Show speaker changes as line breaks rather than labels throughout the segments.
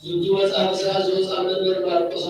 ዝንቱ መጽሐፍ ስራ ዘወፃ መምህር ማርቆስ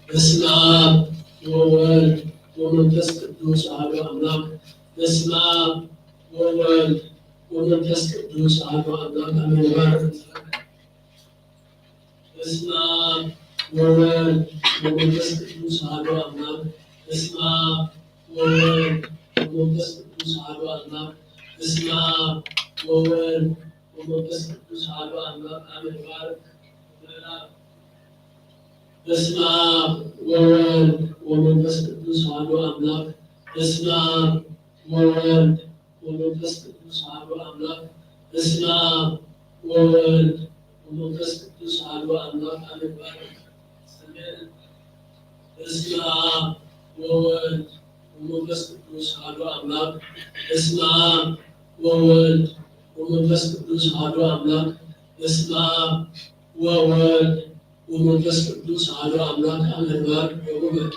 በስመ አብ ወወልድ ወመንፈስ ቅዱስ አሐዱ አምላክ። በስመ አብ ወወልድ ወመንፈስ ቅዱስ አሐዱ አምላክ አሜን። ባርክ። በስመ አብ ወወልድ ወመንፈስ ቅዱስ አሐዱ አምላክ። በስመ አብ ወወልድ ወመንፈስ ቅዱስ አሐዱ አምላክ። በስመ አብ ወወልድ ወመንፈስ ቅዱስ አሐዱ አምላክ አሜን። ባርክ። በስመ አብ ወወልድ ወመንፈስ ቅዱስ አሐዱ አምላክ። በስመ አብ ወወልድ ወመንፈስ ቅዱስ አሐዱ አምላክ። በስመ አብ ወወልድ ወመንፈስ ቅዱስ አሐዱ አምላክ አሜን። ባርክ። በስመ አብ ወወልድ ወመንፈስ ቅዱስ አሐዱ አምላክ። በስመ አብ ወወልድ ወመንፈስ ቅዱስ አሐዱ አምላክ። በስመ አብ ወወልድ ወመንፈስ ቅዱስ አሐዱ አምላክ አሜን። ባርክ።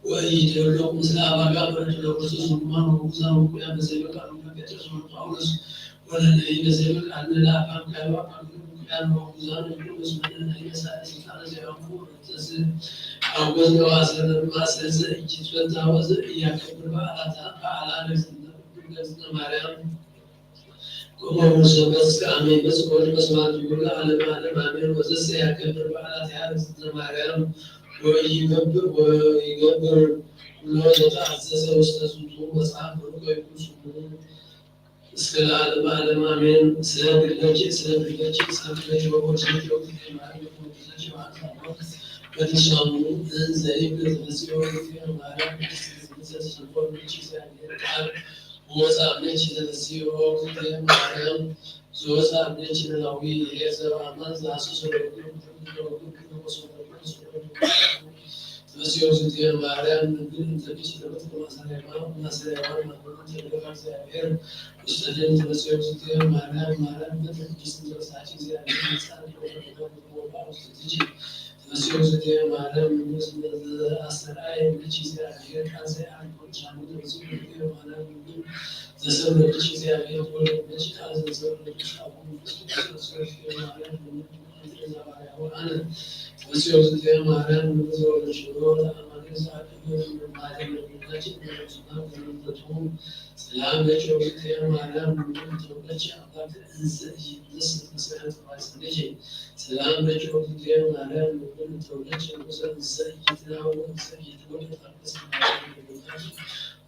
ويجرب مثل أباك برجل الرسول سلمان وموسى وقيا بزيبك عن بيتر سلطانس ولدي بزيبك عن الأفهم كانوا كان موجودا يقول بسمنا هي سائل سلطان زيامور تزل أو بزن واسل ما سلز إجت فتاوز إياك على نفسنا مريم كما موسى بس كامي بس كل بس ما تقول على ما أمين وزس إياك على نفسنا مريم ويقبر الله يتعزز ويستسلم وصعب ويكون سبحانه السلام على آمين سلام الله سلام الله سلام الله وبركاته وإن شاء الله زي بالفسيو في المعركة نستسلم بشيء يعني وصعب نشيد الفسيو في المعركة وصعب نشيد الأوي هذا وعمل زاسوس Terus yang sudah kemarin mungkin tapi sudah betul masalah akhir terus yang sudah kemarin betul justru sahaja saya insan terus yang sudah kemarin mungkin sudah asal ayat cincin akhir kan saya angkat jamu terus yang kemarin mungkin sesuatu cincin akhir boleh bercakap sesuatu terus yang kemarin mungkin Terus yang kemarin betul syukur amalnya saat ini kemarin berjumpa dengan Tuhan. Selain itu yang kemarin berjumpa dengan Insan sendiri. Selain itu yang kemarin berjumpa dengan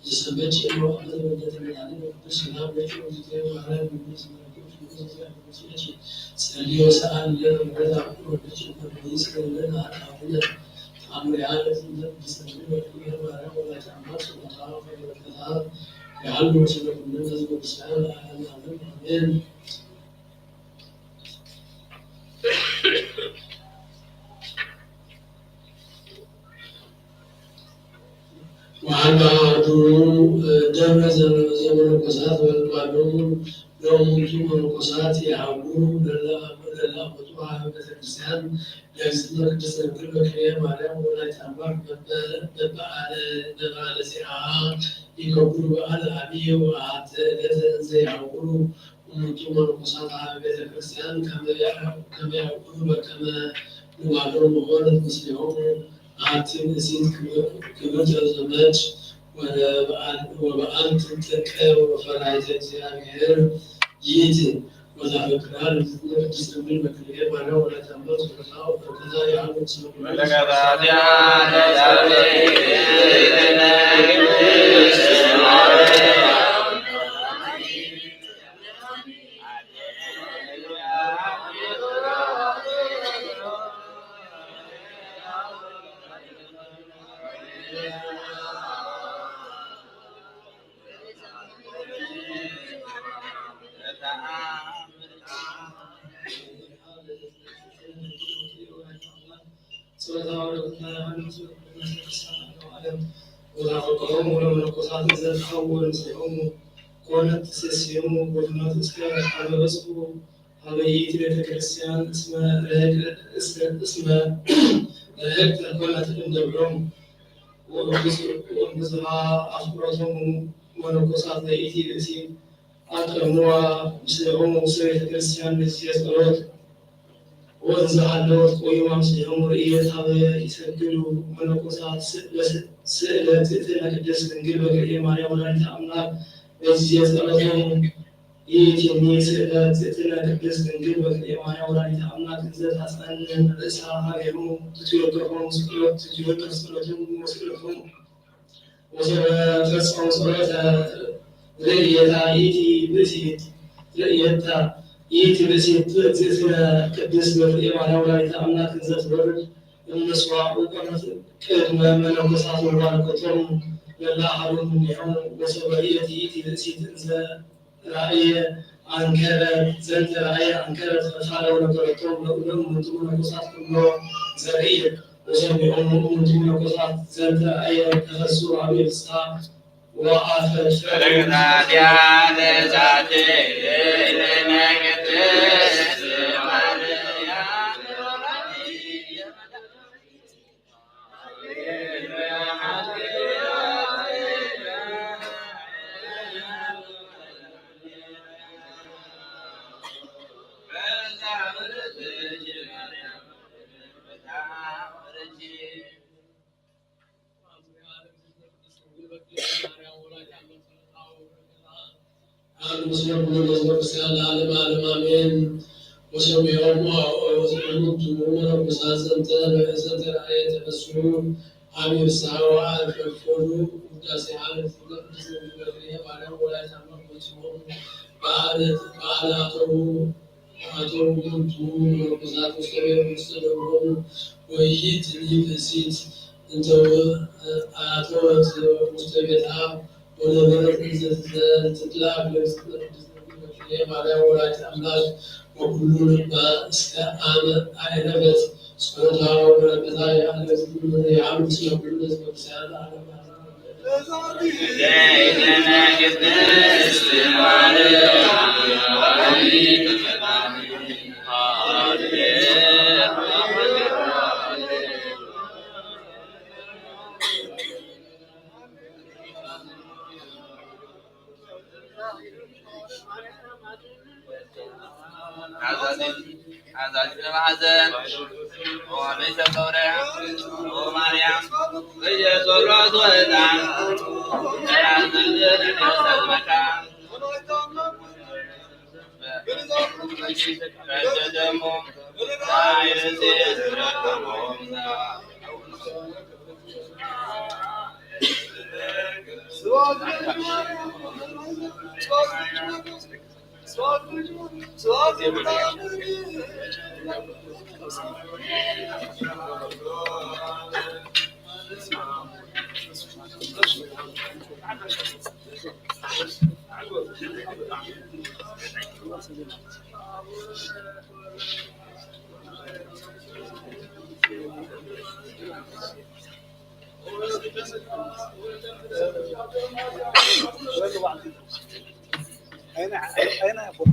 Sampai cuma ada berjalan bersama mereka juga malam serius anda berada berjumpa dengan sekolah atau amrial itu bisa juga malam oleh amat sudah berkata yang sudah benar bersama amin. وعلى دولة زمن القصات والقانون يوم ثم القصات يعبون لله وطوعها مثل الإنسان يجزمك جسد كل كلام عليهم ولا يتعبر نبع على سعاها يقبلوا على أبيه وعاد زي يعبون ومن ثم القصات على بيت الكريستيان كما يعبون وكما نوعدون مغارة مسلمون عاتم نسيت كبرت الزماج وبأنت تلك وفرعت زيامير جيت وذكرها تستمر بكلية معنا ولا تموت وكذا يعلم سبحانه كانت سيسيوم وكانت اسكار على رسمه هذه بيت كريستيان اسمها لهيك كانت عندهم ومزها أخبرتهم ونقصات لإيتي بسي أكرموا مسلمون وسويت كريستيان بسياسة وانزع اللوت ويوم مسلمون رئيت هذا يسجلوا ونقصات سئلة تأتينا كدس من قلبك إيمان ولن تأمنك بسياسة لهم يتني سئلة تأتينا كدس من قلبك إيمان ولن تأمنك إذا حسن الإسحاق هايهم تجيبهم تجيبهم مسلمون وتسعون صلاة رئيتا يتي بسيط رئيتا يتي بسيط تأتينا كدس من إيمان ولن تأمنك إذا تبرد النسوة وكانت كلمة من القصص والبركة لله حرم النعم وسبعية يتي بسيط ራእየ አንከረ ዘንተ ራእየ አንከረ ተፈሳለ ወነበረቶ ለሁሉም ሙቱ ነቆሳት ሁሉ ዘርኢ ወሰሚዖሙ ሙቱ ነቆሳት ዘንተ ራእየ ተፈሱ አብየፍሳ ወአፈ
ረግናዲያነ ዛቴ ለነገት
مسلم بن مسلم العالم عالم آمين وسلم يوم وسلم تمون وسلم تنبأ آية مسلم آمين الساعة الفلول وداسي عالم تقدس وجبرية بعد ولا تعمل مسلم بعد أتوه تمون وسلم مستمر ويجيت لي بسيط أنت أتوه مستبيتها ونبرت تطلع ማርያም ወላዲተ አምላክ ወኩሉን እስከአነ አይነበት ስቆታው በረከታ ያለት ያሉት ስለኩሉት በክርስቲያን ዓለም
عزاز بن معزن وعليك الدورة ومريم ويسوع رسول الله العزيز المكان فجدهم داير سيسرهم
أين يا أبو؟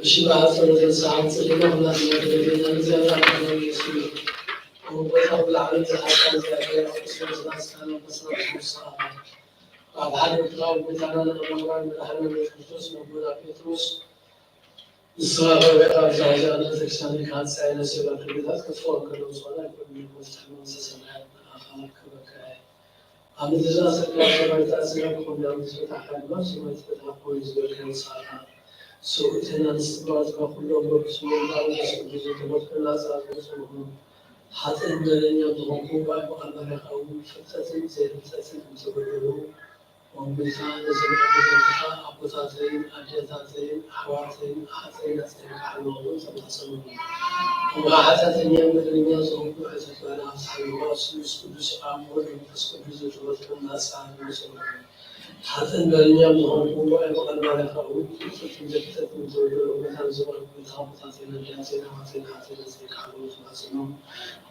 الشبهات والتسعات سلمنا الذين زادوا يسوع وبطل على حتى ذاك الرسول الناس كانوا بصنع الصحابة بعد الطلاب بتاعنا الأمراء من أهل الكريستوس موجودة بيتروس الصحابة وقال زوجنا تكساني كان سائل سبب البدات كفوا كانوا صلاة كل مستحمل سسمعنا آخر كبكاء عم تجلس الكلام تأثير كل يوم تفتح حلم سمعت فتح كويس بالكل صار سويتنا الاستمرار كلهم بسم الله وبسم الله تبارك الله سبحانه حتى إن يوم قوبا وأنا أقوم فتاة زين فتاة متبرروا ومثال زين أبوتها أبوتاتين أجداتين حواتين حتين أتين حلوون تبصرون وحتى يوم الدنيا زوج حتى أنا أصحاب واسوس كل أمور بس كل تبارك الله سبحانه حتى إن اليوم قوبا وأنا أقوم فتاة متبرروا ومثال زين أبوتاتين أجداتين حواتين أتين حلوون تبصرون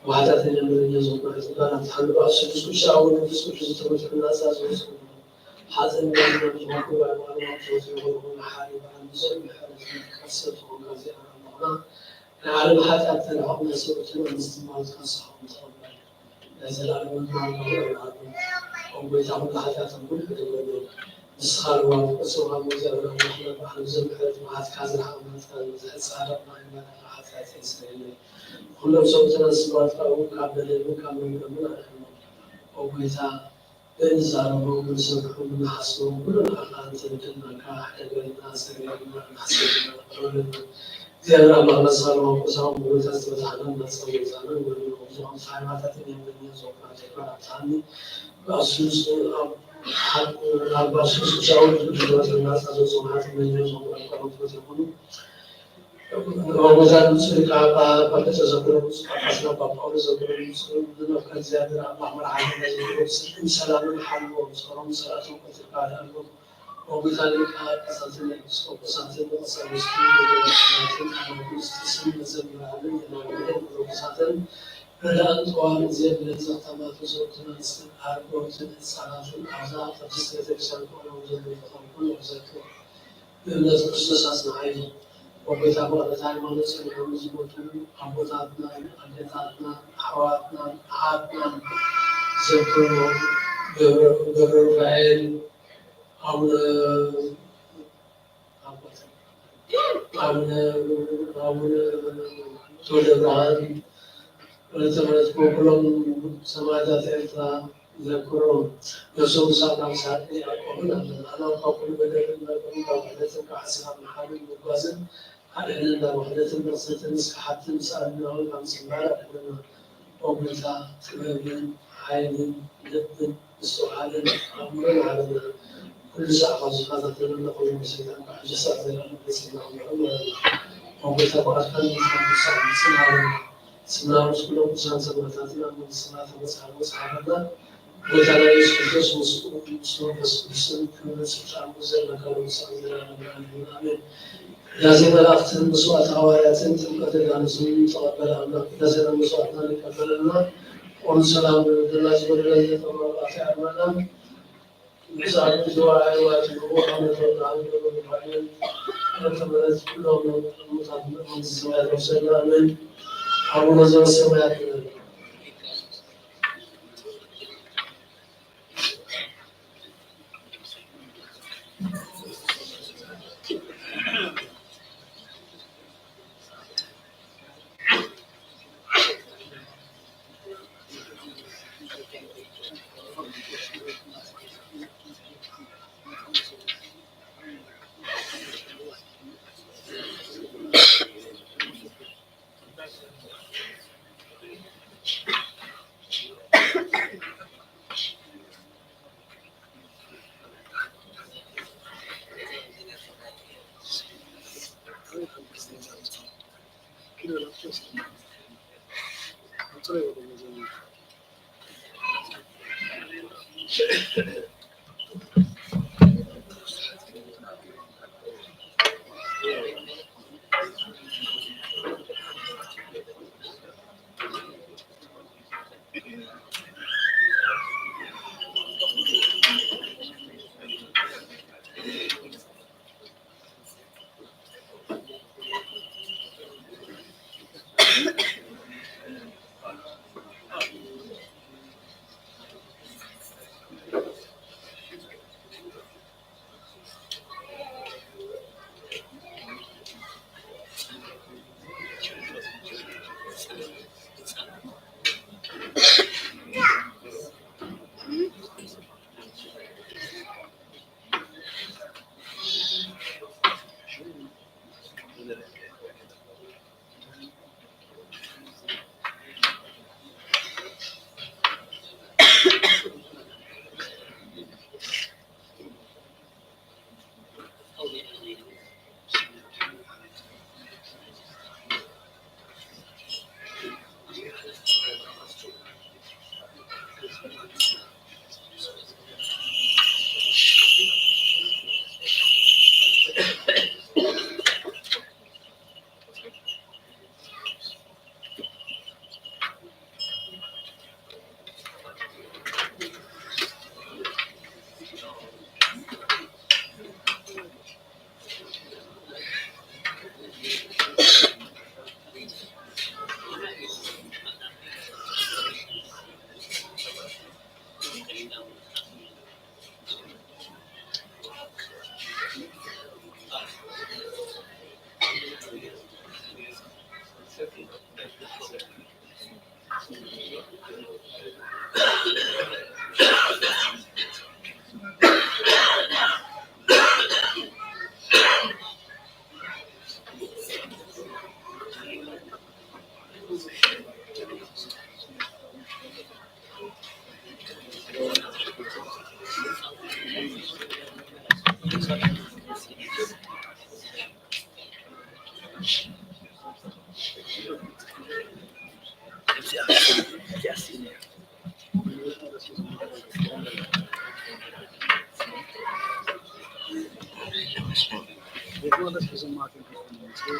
وحتى يوم يزور الإنسان تحل بأسس كل شيء ونفس كل شيء تبص في الناس أساس حتى يوم يزور وأنا أتوزع ومحارب عن مسلم حالة كسر وغازي عن نعلم حتى تلعب نسوء الاستماع كصحاب متقبل نزل على المنطقة وبيتعمل حتى تقول بدون مسخر وسوها مزاولة ونحن نحن زمحت مع كازر حمد كان سعادة ما حتى تسير كلهم صوتنا السماوات أو كابل كامل وبيتا بنزار وبنسبح وبنحسب وكل الأخوان تلقنا كأحد الناس يقولون نحسبنا رولنا زيادة ما نصار وقصام وبتست وتحنا الناس وبتحنا ونقوم صاحبات الدنيا زوجنا جبنا ثاني بأسوس حد بأسوس شاول جوات الناس أسوسهم حتى من يوم القرآن تقولون ومثلا سرقة بعد تزوج أصلا بابا زوج بدون أفكار زيادة بعمر عادي زوج سلام الحال ومسكرون صلاة وتقال أنه وبذلك أساسا يسقط أساسا أساسا يستسلم زمن العالم ينام وبساطا بدأت وعن زيادة الزقامات وزوجنا الاستنهار وزن الصلاة الأعزاء تفسير تكسر وزن الفضل وزكاة بالناس أساسا عيدا وبيتابع تعلم نفسه من مزبوطين أبوتاتنا أجدادنا حواتنا حاتنا زكوا بالرفعين أو تولدان ولتمرت كلهم سماجات إلتا ذكرون يسوع صار ساعتي أقول أنا أقول بدل ما أقول وحدة كحسنا محل مقازن علينا وحدة بسيطة نسك حتى نسألنا عن سمارة لنا وبنتا تبين عين لب السؤال أمر علينا كل ساعة هذا لنا نقول مسيطة جسد لنا مسيطة وبنتا وأكثر من سنة سنة رسول الله سنة سنتنا من سنة مسحنا ጌታ ኢየሱስ ክርስቶስ ምስሉን ስልጣን ዘለቀውን አሜን። ያዜ መላእክትን መስዋዕት ሐዋርያትን ጥምቀት ዮሐንስን ተቀበለ አምላክ ለዘረ መስዋዕት ሊቀበልና ኦን ሰላም ለላጅ ወደላይ የተማራት ያመና ምሳሌ ዱዓይ ወጥ ወሐመድ ወላሂ ወበረካቱ ተመረጥ ነው ሙታን መንዝማት ወሰላምን አቡነ ዘበሰማያት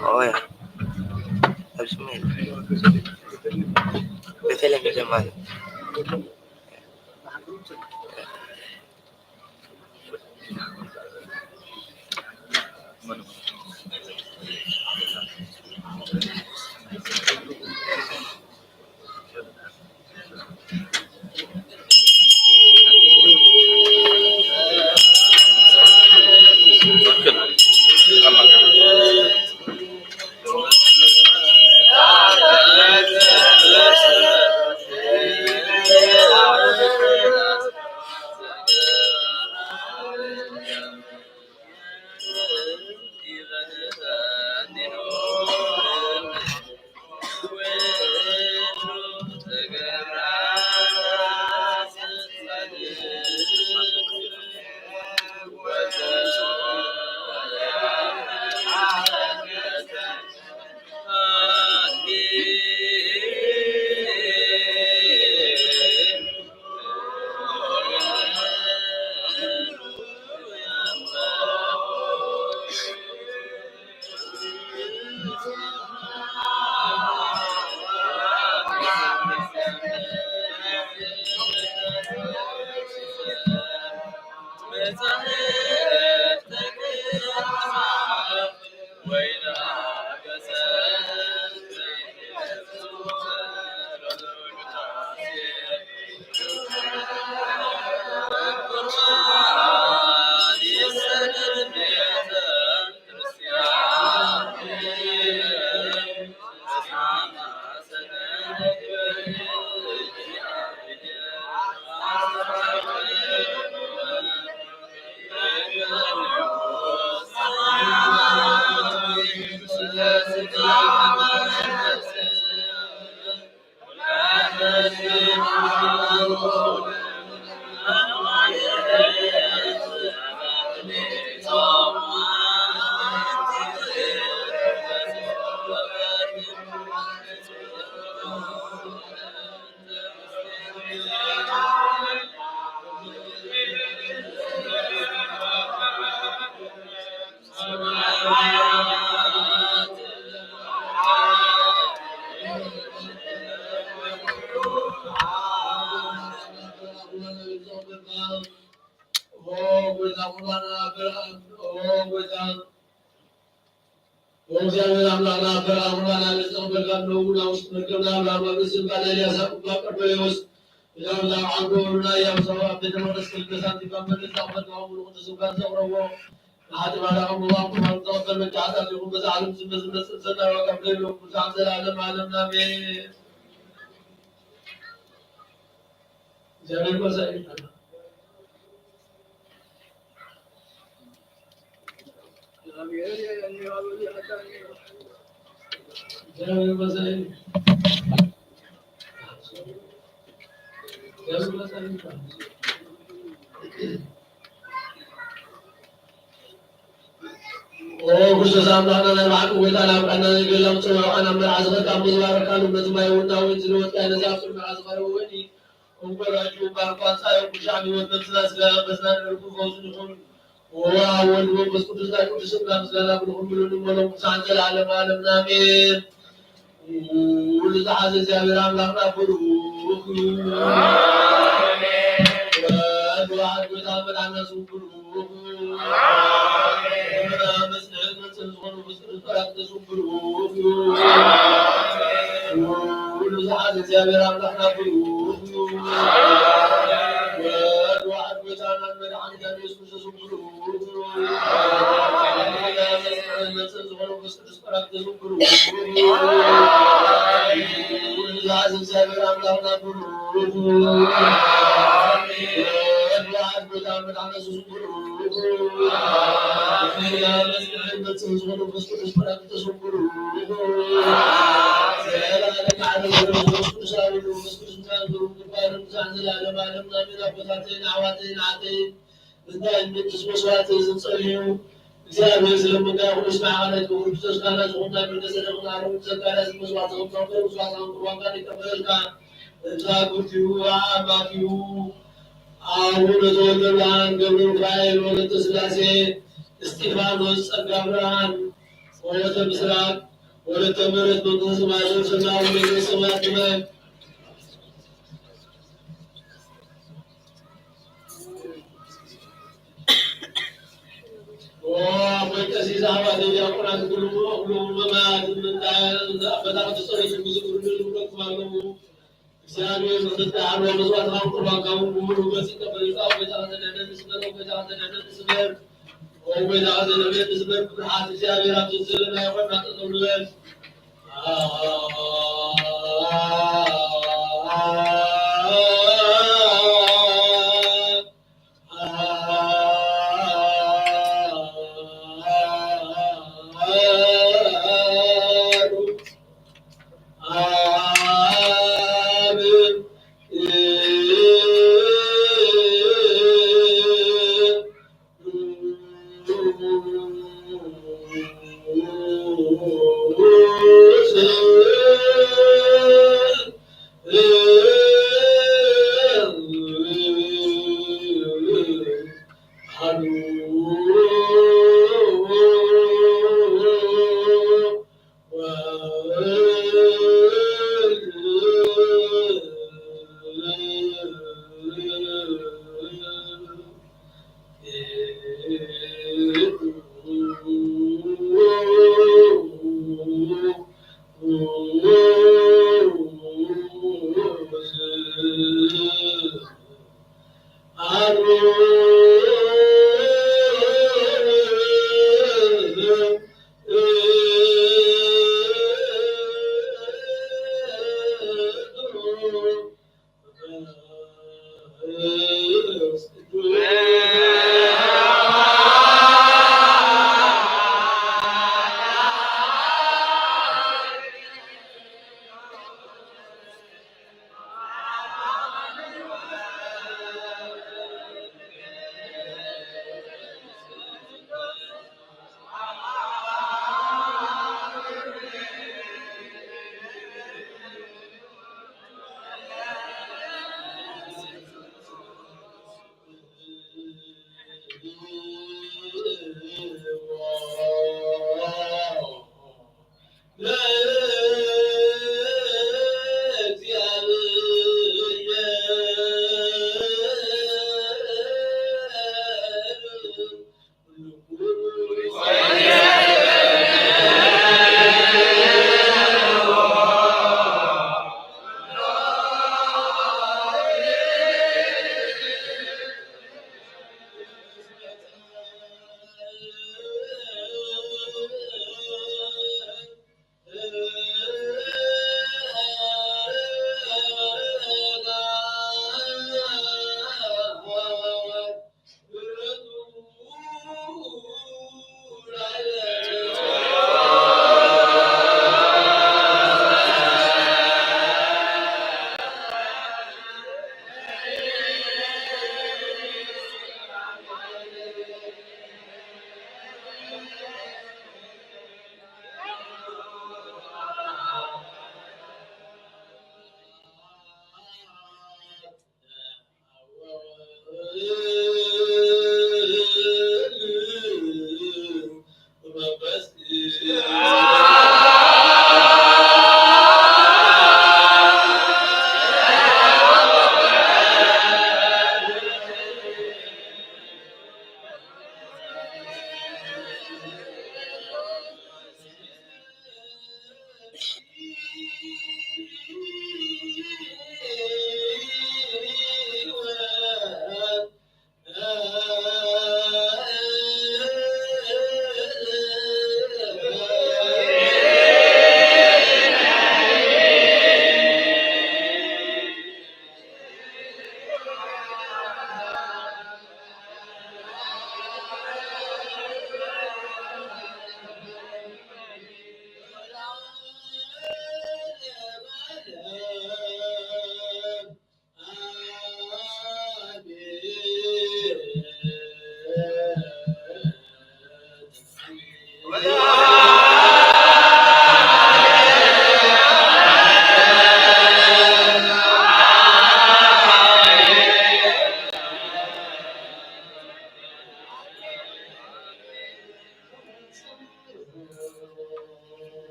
Oh ya, habis main. Betul yang zaman.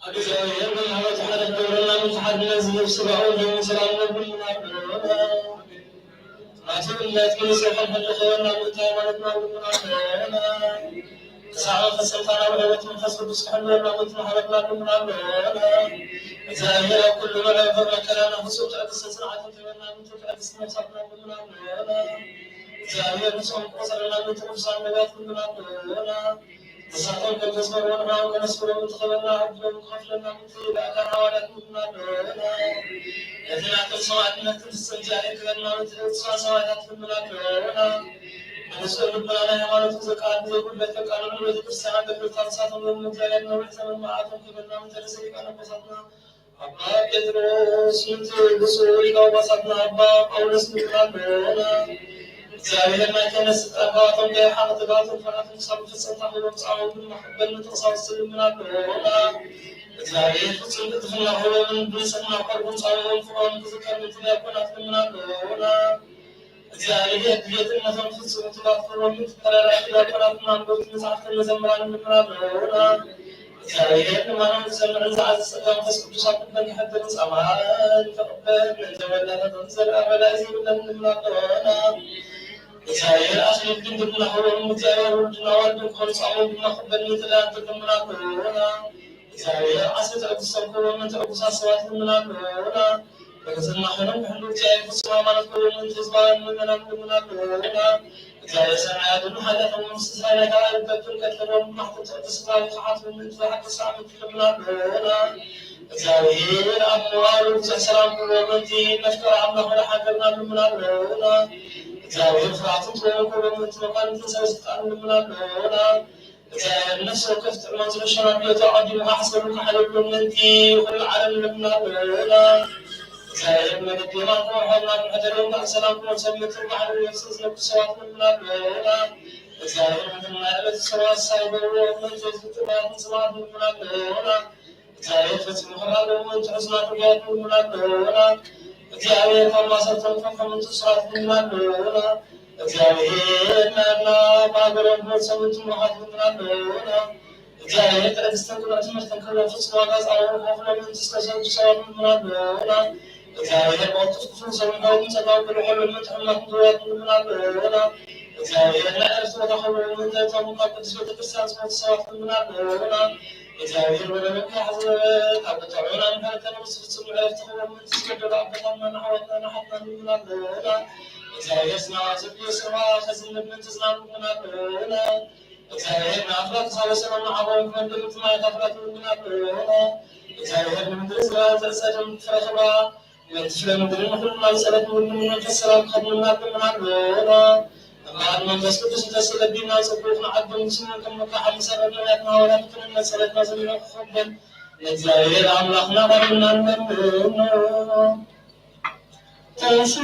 እግዚአብሔር በማለት ተደረገና ምትሐድ ለዚህ ስራውን ለመስራው ነብይና አቶ ለዚህ ሰፈን ተደረገና ምታይ ማለት ነው እና ሰዓት ሰልጣና ወለበት መንፈስ ቅዱስ ከሆነና ምትሐረክና እና እግዚአብሔር ሁሉ በላይ በመከራና ፍጹም ተቅስ ስርዓት ተበና ምትቀድስ ነፍሳትና እና እግዚአብሔር ሰው ቆሰረና ምትቆሳን ነባት እና ሰዓት ከመስመር ወራው ከመስመር ምትኸበና አብረን ከፍለና ምትላ ካራዋላት እና ለተናከ ሰዋዕትነት ተሰጃለ ከና ምትጽዋ ሰዋዕታት እና መስመር በላላ ሃይማኖት ዘቃል ዘጉል በተቃለ ነው ቤተክርስቲያን በተታሳተ ነው ምትያለ ነው ተመማዓቱ ከበና ምትረሰይ ካለበሳትና አባ ጴጥሮስ ምትብሱ ይጋው ባሳትና አባ ጳውሎስ ምትራበና እግዚአብሔር ማይተነስ ጠባቶም ለሐመት ባቶም ፈራትን ሰብፍ ሰጣሁ ወጻው በመሐበል ተሳውስ ምናበና እግዚአብሔር ፍጹም ትፍና ሆኖ ብሰና ቀርቡን ጻውን ፍሮን ተዘከር ምትያቆናት ምናበና እግዚአብሔር የትነፈ ፍጹም ተባፈሮ ምትከራራት ያቆናት ማንበብ መጽሐፍ ለዘምራን ምናበና እግዚአብሔር ማንም ዘመን ዛዝ ሰላም ተስቅዱስ አጥበን ይሐደር ጻማን ተቀበል ተወለደ ተንዘር አበላዚ ምናበና እግዚአብሔር አስሊም ድንግልና ሆኖ እግዚአብሔር ወልድና ወልድ ኮርጻውን ማخبل ይተላንተ ምናበና እግዚአብሔር አስተ ቅዱሳን ሆኖ ተቅዱሳ ሰባት ምናበና በከሰና ሆኖ ሁሉ እግዚአብሔር ፍጹም ማለት ሆኖ ተዝባን ምናበና እግዚአብሔር ሰማያቱን ሀገሩን ምስሳና ካለበትን ከተረም ማህተት ተስፋው ሰዓት ምን ተሐቅ ሰዓት ምናበና እግዚአብሔር አምላኩ ሰላም ወመንቲ መሽከራ አምላክ ለሐገርና ምናበና እግዚአብሔር ፍራቱን ተወቆረም ተማን ተሰስጣን ምናበና እግዚአብሔር ነፍስ ከፍት ማዝረሻና ለተዓዲ ማህሰብ ከሐለብ ምንቲ ሁሉ ዓለም ምናበና እግዚአብሔር መደበማ ቆሃና ተደረም ሰላም ወሰለም ተባህሩ የፍስስ ለብሰዋት ምናበና እግዚአብሔር ምንማለት ሰዋት ሳይበሩ መንፈስ ጥራት ሰዋት ምናበና እግዚአብሔር ፍጹም ሆናለ ወንጀልና ተጋዱ ምናበና እግዚአብሔር ከማሰተን ከመንቱ ስራት ምናበና እግዚአብሔር ናና ባገረም ሰምቱ ማሐት ምናበና እግዚአብሔር ተረስተን ከትምህርት ከለፍስ ዋጋስ አሁን ሆፍለም ተስተሰብ ሰው ምናበና እግዚአብሔር ወጥቶ ሰውናው ተባው በሁሉ ምትሐመት ወጥ ምናበና እግዚአብሔር ለእርሱ ተኸሉ ምን ተተሙቃ ቅዱስ ቤተክርስቲያን ሰዋት ምናበና እግዚአብሔር ወለመካ ሐዘበ አብተውና አንተን ፍጹም ለፍተው ምን ተስከደራ በታመና ሐወጣና ሐጣን ምናበና እግዚአብሔር ስናዘብ የሰማ ከዝም ምን ተዝናኑ ምናበና እግዚአብሔር ናፍራት ሳበሰና አባውን ከንደምት ማይታ ፍራት ምናበና እግዚአብሔር ምንድር ዘሰደም ፍራሽባ የትሽለም ምድርን ሁሉ ማይሰረት ሁሉ መንፈስራም ከድምና ምናበና ማን መንፈስ ቅዱስ ተሰለብና ጽቡፍና አብን ስሙን ከመካሐል ሰረና ያናወራን ከነ ሰለና ዘመን ተፈበል እግዚአብሔር አምላክና ባርናን ተንሱ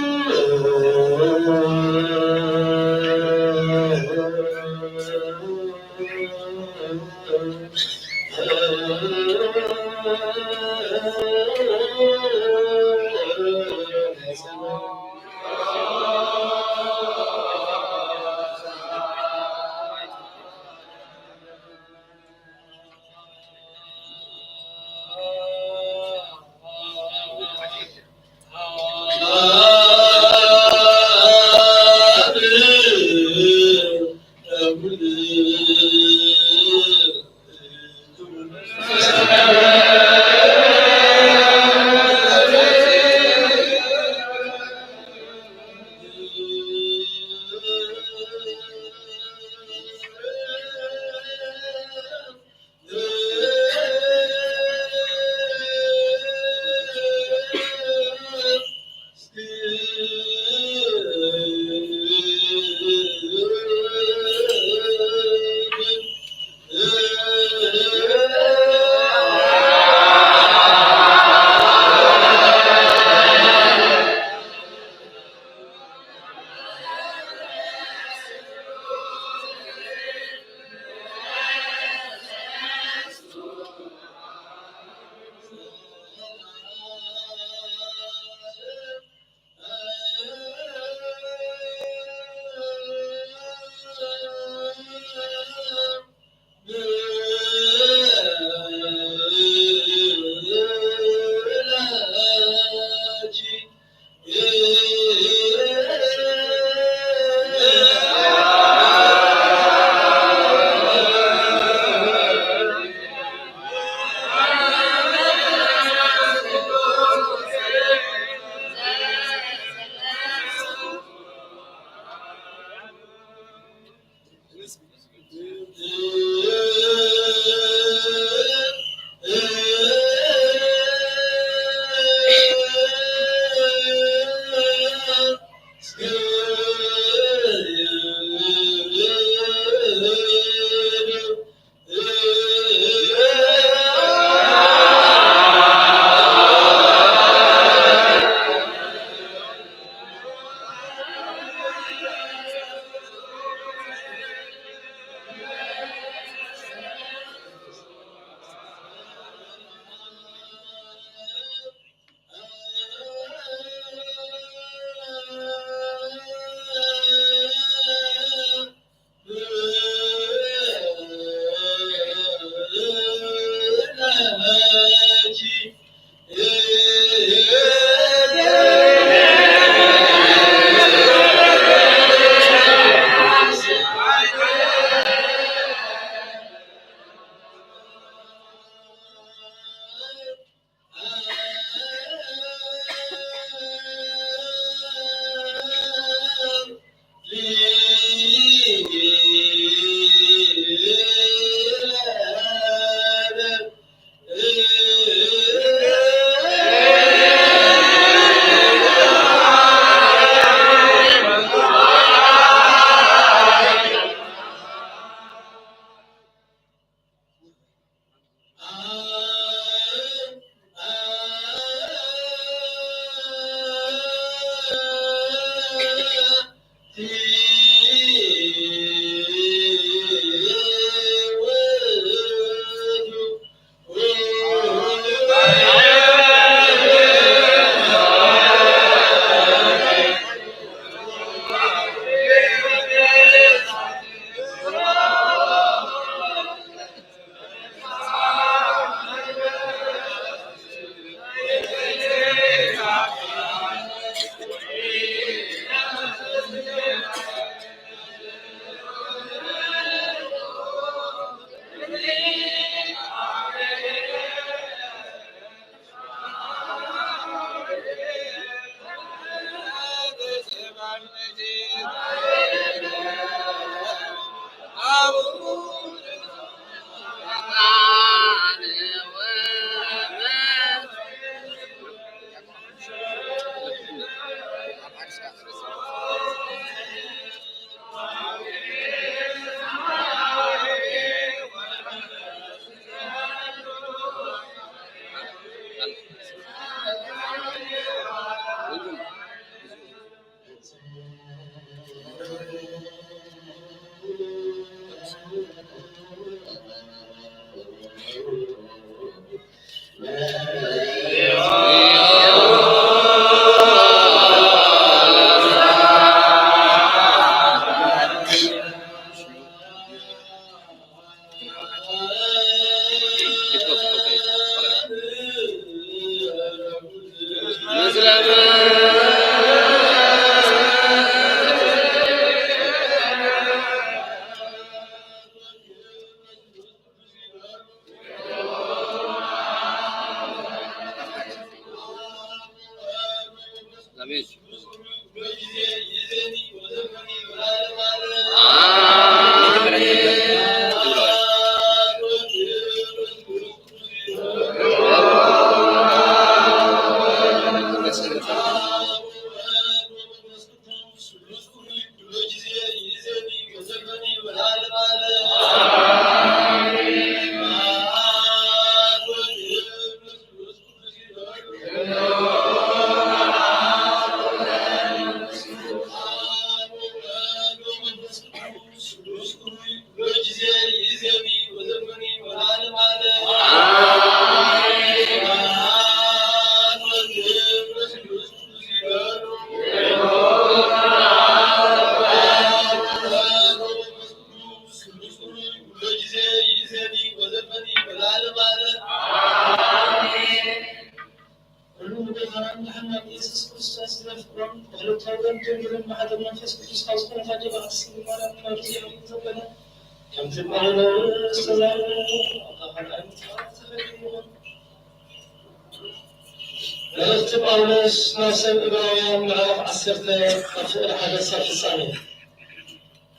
መልእክቲ ጳውሎስ ናብ ሰብ ዕብራውያን ምዕራፍ 10 ካብ 1 እስካብ 9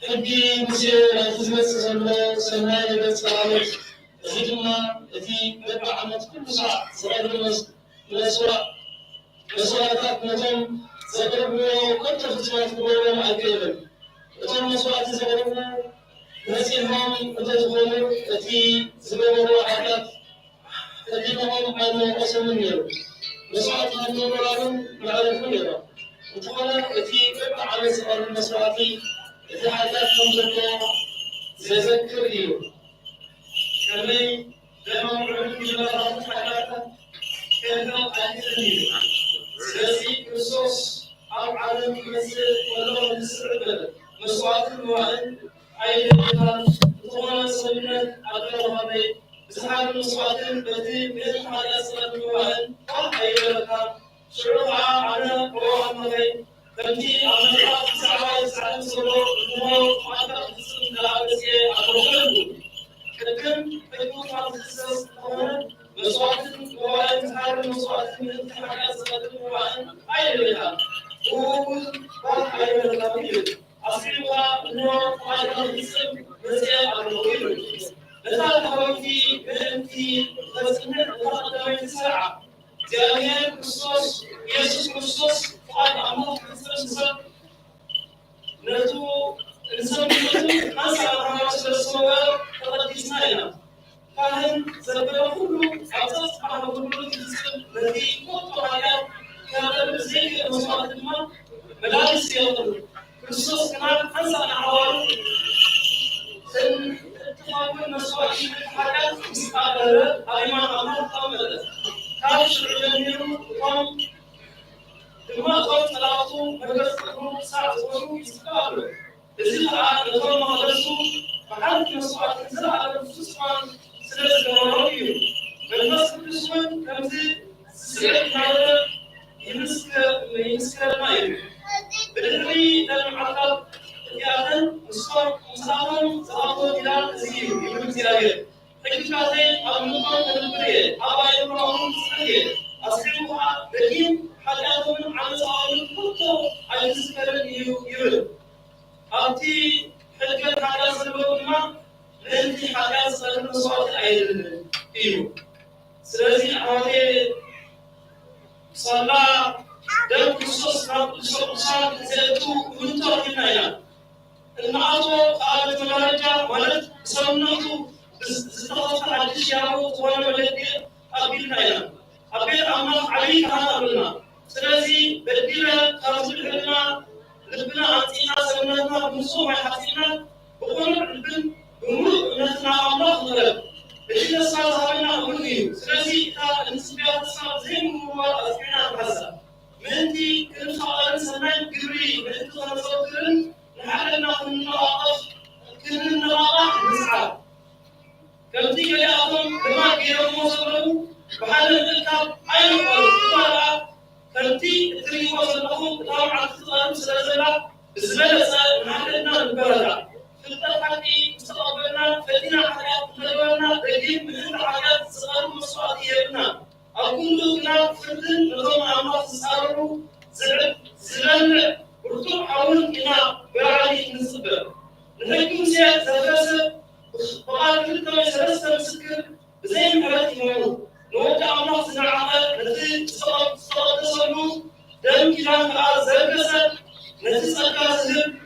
ሕጊ ሙሴ ናይቲ ዝመጽእ ዘሎ ሰናይ ነገር ጸራበት እዚ ድማ እቲ በብዓመት ኩሉ ሰዓት ዝቐርብ መስዋዕታት ነቶም ዘቕርብዎ ኮንተ ፍጹማት ክገብሮም ኣይክእልን። እቶም መስዋዕቲ ዘቕርቡ ነጺሖም እንተዝኾኑ እቲ ዝገበርዎ ኃጢአት ሕሊንኦም ኣይመወቀሶምን ነይሩ። መስዋዕቲ ሃልነበራሉን መዕረፉ ነይሮም። እንተኾነ እቲ በብዓመት ዝቐርብ መስዋዕቲ እቲ ኃጢአት ከም ዘሎ ዘዘክር እዩ። ከመይ ደሞም ዕሩግ ዝነበራቱ ኃጢአታት ከንቶም ኣይክእልን እዩ። ስለዚ ክርስቶስ ኣብ ዓለም ክመጽእ ከሎ ንስዕ በለ መስዋዕቲ ምዋዕን ኣይደልታን ዝኾነ ሰብነት ኣደረኻበይ ብዝሓደ መስዋዕትን በቲ ቤት ኃጢአት ስለ ምዋዕን ኣይደለካን ሽዑ ከዓ ኣነ ሮኣመኸይ ከምቲ ኣብ መጽሓፍ ብዛዕባ ዝሓለም ዘሎ እሞ ኃጢአት ፍጽም እንዳኣገጽ ኣተረኸሉ ቅድም ሕጉ ካብ ዝሕሰስ ዝኾነ መስዋዕትን ምዋዕን ዝሓደ መስዋዕትን በቲ ኃጢአት ስለ ምዋዕን ኣይደለካን እውን ባህ ኣይደለካን እዩ ኣስሪዋ እሞ ኃጢአት ፍጽም መጽአ ኣለኹ ይብል እታ ተኸወይቲ ብእንቲ ተጽንዕ ተቐዳመይቲ ሰርዓ እግዚአብሔር ክርስቶስ ኢየሱስ ክርስቶስ ፍቃድ ኣምላክ ፍጽም ሰብ ነቱ እንሰብነቱ አንሳራው ስለሰወ ተቀዲስና ኢና ካህን ዘበለ ሁሉ አብዛት ካህን ሁሉ ፍጽም ነቲ ቆጦ ኃጢአት ከረብ ዘይክ መስዋዕት ድማ መላልስ የቕሉ ክርስቶስ ከናል አንሳና ሐዋሩ ተማውን መስዋዕት ኃጢአት ምስቃበረ አይማን አምላክ ታመለ ካብ ሽዑ ጀሚሩ እቶም ድማ እቶም ጠላቱ መገዝ ጥቅሙ ሳዕ ዝኾኑ ይስቃሉ እዚ ከዓ ነቶም መቕደሱ ብሓንቲ መስዋዕት ዘለዓለም ፍጹማን ስለ ዝገበሮ እዩ መንፈስ ቅዱስ እውን ከምዚ ዝስዕብ ናበለ ይምስከረና እዩ ብድሕሪ ለምዓልታት እዚኣተን ምስቶም ምሳቶም ዝኣቶ ኢላን እዚ እዩ ይብል እግዚአብሔር ሕግታተይ ኣብ ምቆም ተንብር እየ ኣብ ኣይምሮኦም ዝፅር እየ ኣስሒቡ ከዓ በዲን ኃጢአቶምን ዓመፃኦምን ኩቶ ኣይዝከርን እዩ ይብል ኣብቲ ሕልገት ኃጢአት ዘለዎ ድማ ምእንቲ ኃጢአት ዝቐርብ መስዋዕቲ ኣይደልን እዩ ስለዚ ኣሕዋቴ ሳላ ደም ክርስቶስ ናብ ቅዱስ ቅዱሳን ዘእቱ ውንቶ ኢና ኢና እናኣቶ ኣብ ተመረጃ ማለት ሰውነቱ ዝተኸፈተ ሓድሽ ያለው ዝኾነ መለክዕ ኣቢልና ኢና ኣብ ቤት ኣምላኽ ዓብዪ ካህን ኣለና ስለዚ በዲለ ካብ ዝድሕርና ልብና ኣንፂና ሰውነትና ብምፁእ ማይ ሓፂና ብቑኑዕ ልብን ብምሉእ እምነትና ኣምላኽ ንቕረብ እቲ ተስፋ ዝሃበና እውን እዩ ስለዚ እታ እንስቢያ ተስፋ ዘይምውዋር ኣፅቢዕና ንሓሳብ ምእንቲ ክንፋቐርን ሰናይ ግብሪ ምእንቲ ከነዘውትርን ንሓደና ክንነቓቐሕ ንስዓብ ከምቲ ገሊኣቶም ድማ ገይሮም
وحال الكاب أي ولا كنتي تري وصلهم طبعا تطلع سلسلة بزملاء محلنا البلد في الحكي استقبلنا فدينا حاجات مدرنا دقيق من حاجات صغار مصاديرنا أقول لنا فردن نظام عمار صاروا زلل ورتوب حاول إنا بعالي نصبر نحكم سياسة زلزال وقال كلنا سلسلة مسكر زي ما حالتي موجود نوقع عمار زناعة نتي صلاة تصلوا دم كلام على زلزال نتي سكاسهم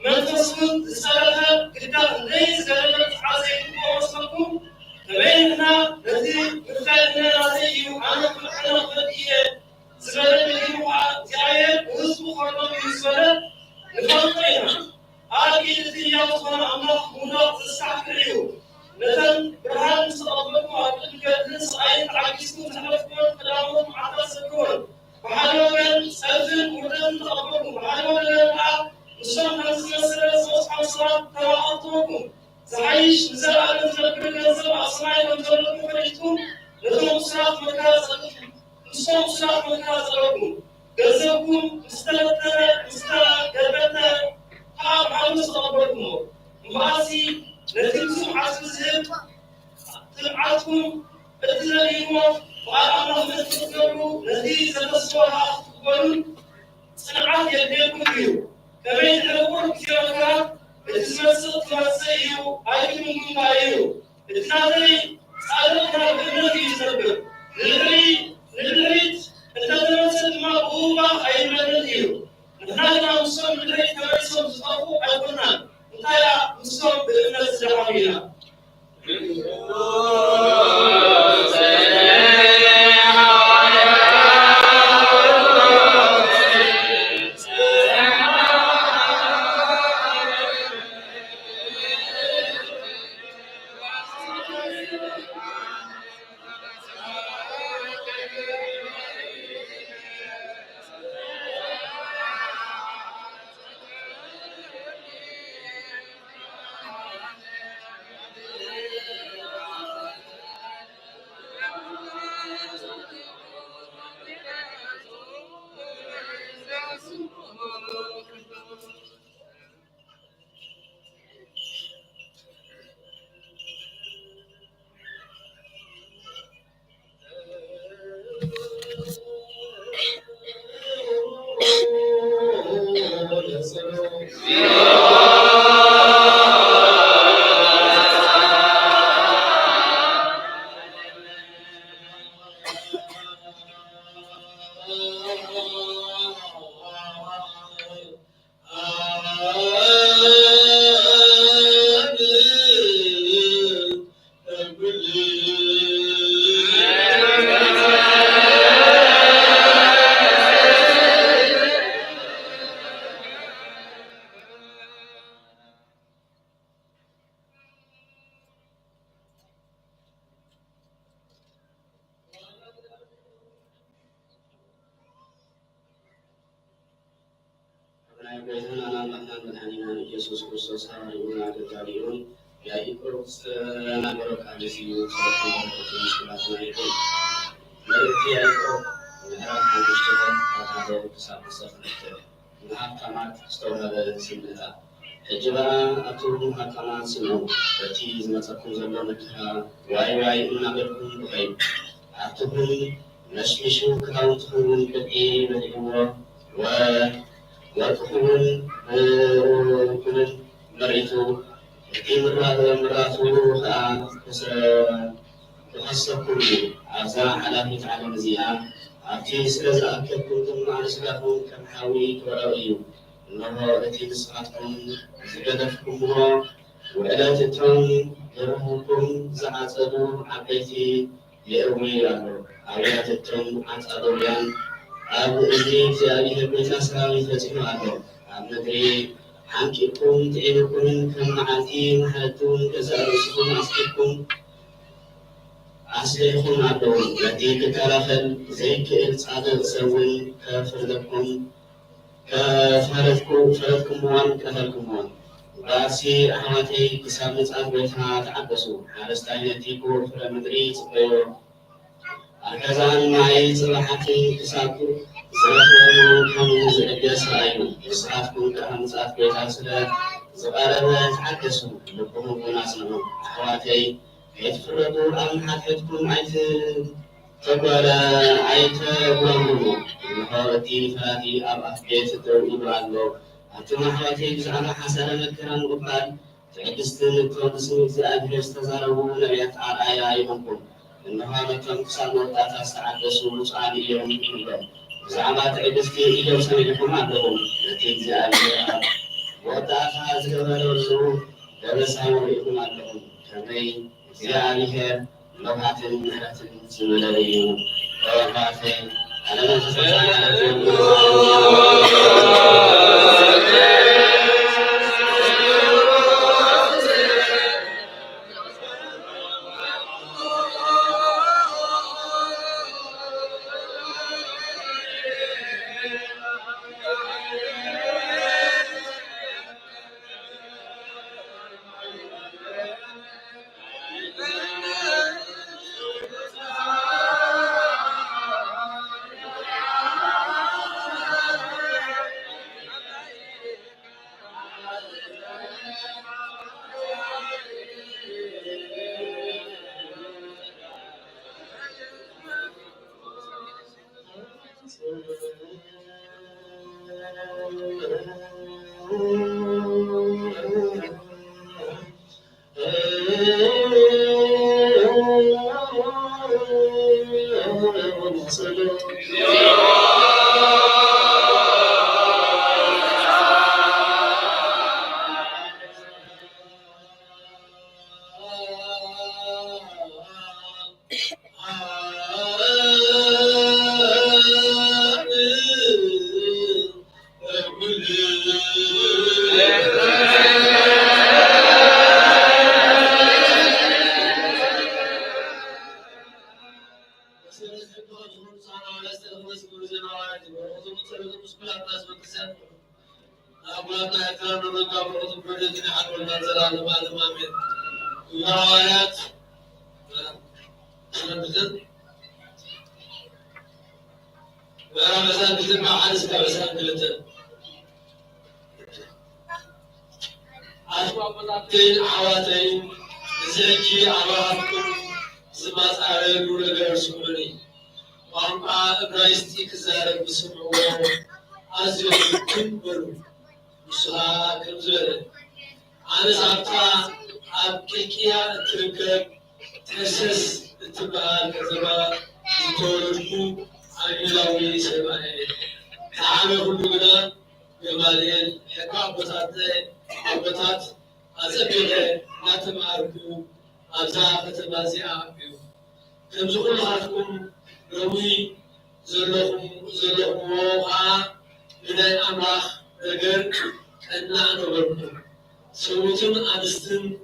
منفسهم زسالها كتاب ليس كلمة عزيز ووصلكم تبيننا نتي مفتاحنا نتي أنا فدية زبالة اليوم جاية وزبو خرطة بالزبالة نفرقينا آكي نتي يوصلنا أملاك مناط تستحكريو نتن برهان صلابكم أبلغ نص آية عكسكم تحلفكم كلامهم عطاسكم وحالوين سلفن ودن طلبكم وحالوين نشان هالسلسلة صوص حصرات تواعطوكم زعيش نزل على نزل نزل أصنعي ونزلكم فريتكم نزل مصرات مكازلكم نشان مصرات مكازلكم جزاكم مستلتنا قلبتنا حاب عن صلابكم مباسي نتيجة عسلسهم تلعاتكم بتلاقيهم وعلى الله من تذكروا نتيجة تصورها تقبلون صنعات يديكم فيه كمان الأمور كثيرة بتسمى تمسيه أيكم من بايو بتنادي سألنا بالنبي يسبب للريت التدرس المعقوبة أي من الديو نحن نصوم بالريت كما يصوم صفو أيقنا نتايا نصوم بالناس الجماعية ኢየሱስ ክርስቶስ ሐዋርያውን አገልጋዩን ያዕቆብ ናገረው ካለሲዩ ሰለሞን ስላሰናይቶ መልእክት ያዕቆብ ምዕራፍ 5 ከአካባቢ ተሳተፈ ናካማት ስተውራለ ሲመጣ ሕጅባ አቶ ናካማት ነው በቲ ዝመጸኩም ዘሎ መከራ ዋይ እናገርኩም ብኸይ አትሁን መስሚሹ ክታውትሁን ቅጤ በዲዎ ወርቅሁን كل مريتو في مراتو تحسكم عزاء على على مزيها عتي سلازا كنتم مع سلافون كم حاوي كوريو انه التي نسعتكم زجدتكم وعلاتكم يرهكم زعزدوا عبيتي يروي عوياتكم عصدويان أبو إزري زاوية بيت أسرائيل تجمعه أمدري حنككم تعبكم كم عتيم حتون كسرسكم أصلكم أصلكم عدون التي تترخل زيك الصادق سوي كفردكم كفردكم وان كفردكم وان باسي أحواتي كسامت أبوتها تعبسوا على استعينتي كور فلمدري تبيو أحزان معي صباحتي كساكو زرفوا كم زعجس رأينا إسعافكم كهم إسعاف بيت عسلات زقاربة تعكسوا لكم وناسنا أخواتي يتفرقوا أم حتحتكم عيت تقول عيت بلغمو المحاوتي فاتي أبعث بيت الدور إبرالو أنتم أخواتي بزعنا حسنا مكرا قبال تعكستن التوقسوا زائد استزاروا نبيات على آيائكم إنها نتنقص الوقت تستعدسوا مسعى يوم إلى زعمات عدستي إلى سنجكم عندهم نتيجة عليها وضعها زغبر الزور درسها يكون عندهم كمي زعالها لوحة مهرة سملرين ووقعتين على من حواتين زكي عباركم زمات عربو لغير سمري وانقع ابرايستي كزارك بسمعوا أزيو كنبرو مسها كمزوري أنا زعبتا أبكيكيا تركب تحسس اتباع كذبا يتولدكو عملاوي سبعي تعامل كلنا جمالين حكا أبطات أزبيغ ناتماركو أبزا فتمازيع بيو كمزو كل هاتكم روي زلهم وقع بداي أملاخ نجر كنا نبركو سوتن أنستن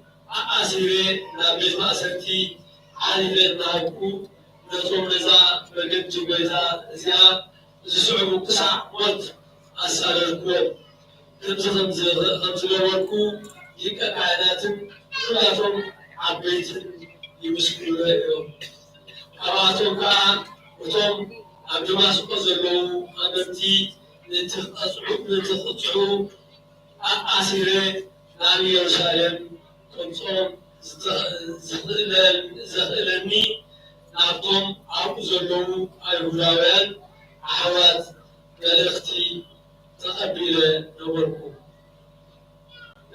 أسيري نابيز مأسرتي عالي ناوكو نتوم لزا بقد جبيزا زيا زسعو قسع موت أسالركو خمسلوركو يكا كائناتن كلاتهم عبيتن يمسكوا لهم أباتهم كا وتم عبد ما سقزلو أمتي نتخطعو أسيري نعم يرسالم كنتم زغلني نعطم عبد زلو أيهوداوين أحوات ملختي تقبل نوركم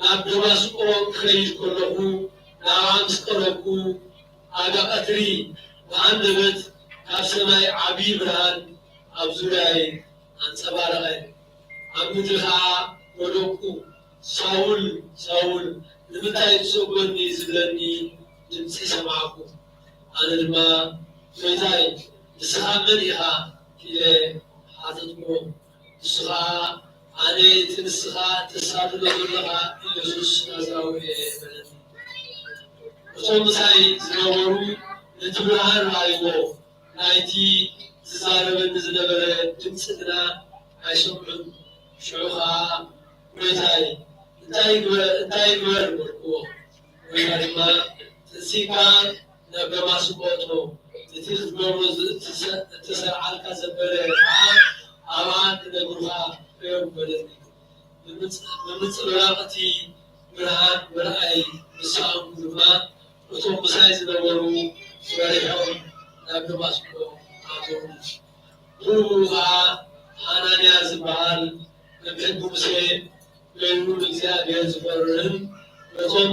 عبد ما سقو خريج كله نعم سقلكو أجا أتري وعندبت كاسماي عبي برهان أبزولاي أنصبارغي أمدلها ولوكو ساول لمتى تسوقني زلني جنسي سمعكو أنا لما فيتاي تسخامنيها كي حاطتكو تسخا أنا تنسخا تسادل لها يسوس نزاوي بلدي وصوم ساي زنورو نتبرهان رايو نايتي زارب نزنبرة جنسنا عيشون شعوخا ويتاي انتاي غير مركو ويما تنسيكا نبما سبوتو
እቲ ዝገብሮ እትሰርዓልካ ዘበለ ኣባን ክነግሩኻ የበለኒ ብምፅብራቕ እቲ ብርሃን ምርኣይ ንስኦም ድማ እቶም ምሳይ ዝነበሩ በሪሖም ናብ ደማስቆ ኣተዉ። ብኡ ከዓ ሓናንያ ዝበሃል መምሕቲ ሙሴ ኮይኑ እግዚኣብሔር ዝፈርህን ነቶም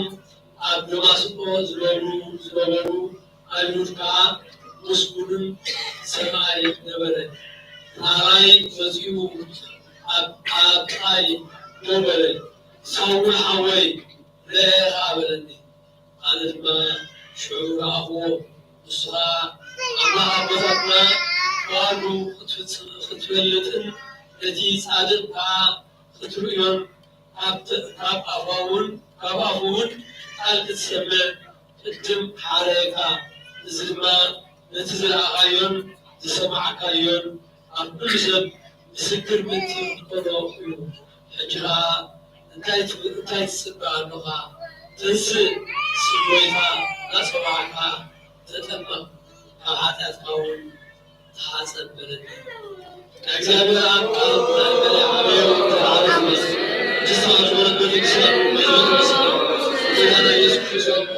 ኣብ ደማስቆ ዝነበሩ አይሁድ ከዓ ምስጉንን ሰማይ ነበረ። ራእይ መጺኡ ኣብ ጥቃይ ነበረ። ሳውል ሓወይ ረአኻ በለኒ። ኣነ ድማ ሽዑ ረኣኽዎ። ንስኻ ኣምላኽ ኣቦታትና ባዕሉ ክትፈልጥን እቲ ጻድቅ ከዓ ክትርእዮን ካብ ኣፉ እውን ቃል ክትሰምዕ ቅድም ሓረየካ። እዚ ድማ ነቲ ዝረኣኻዮን ዝሰማዕካዮን ኣብ ኩሉ ሰብ ምስክር ምእንቲ ክትኮኖ እዩ። ሕጂ ከዓ እንታይ ትፅበ ኣለኻ? ተንስእ ስሞይካ እናሰማዕካ ተጠመቕ፣ ካብ ኃጢአትካ እውን ተሓፀብ በለኒ። እግዚአብሔር አብ ቃል ተናገረ። አቤቱ ተዓረፍ ጅስታን ወረድ በልክሳን በሕይወት መስሎ ጌታና ኢየሱስ ክርስቶስ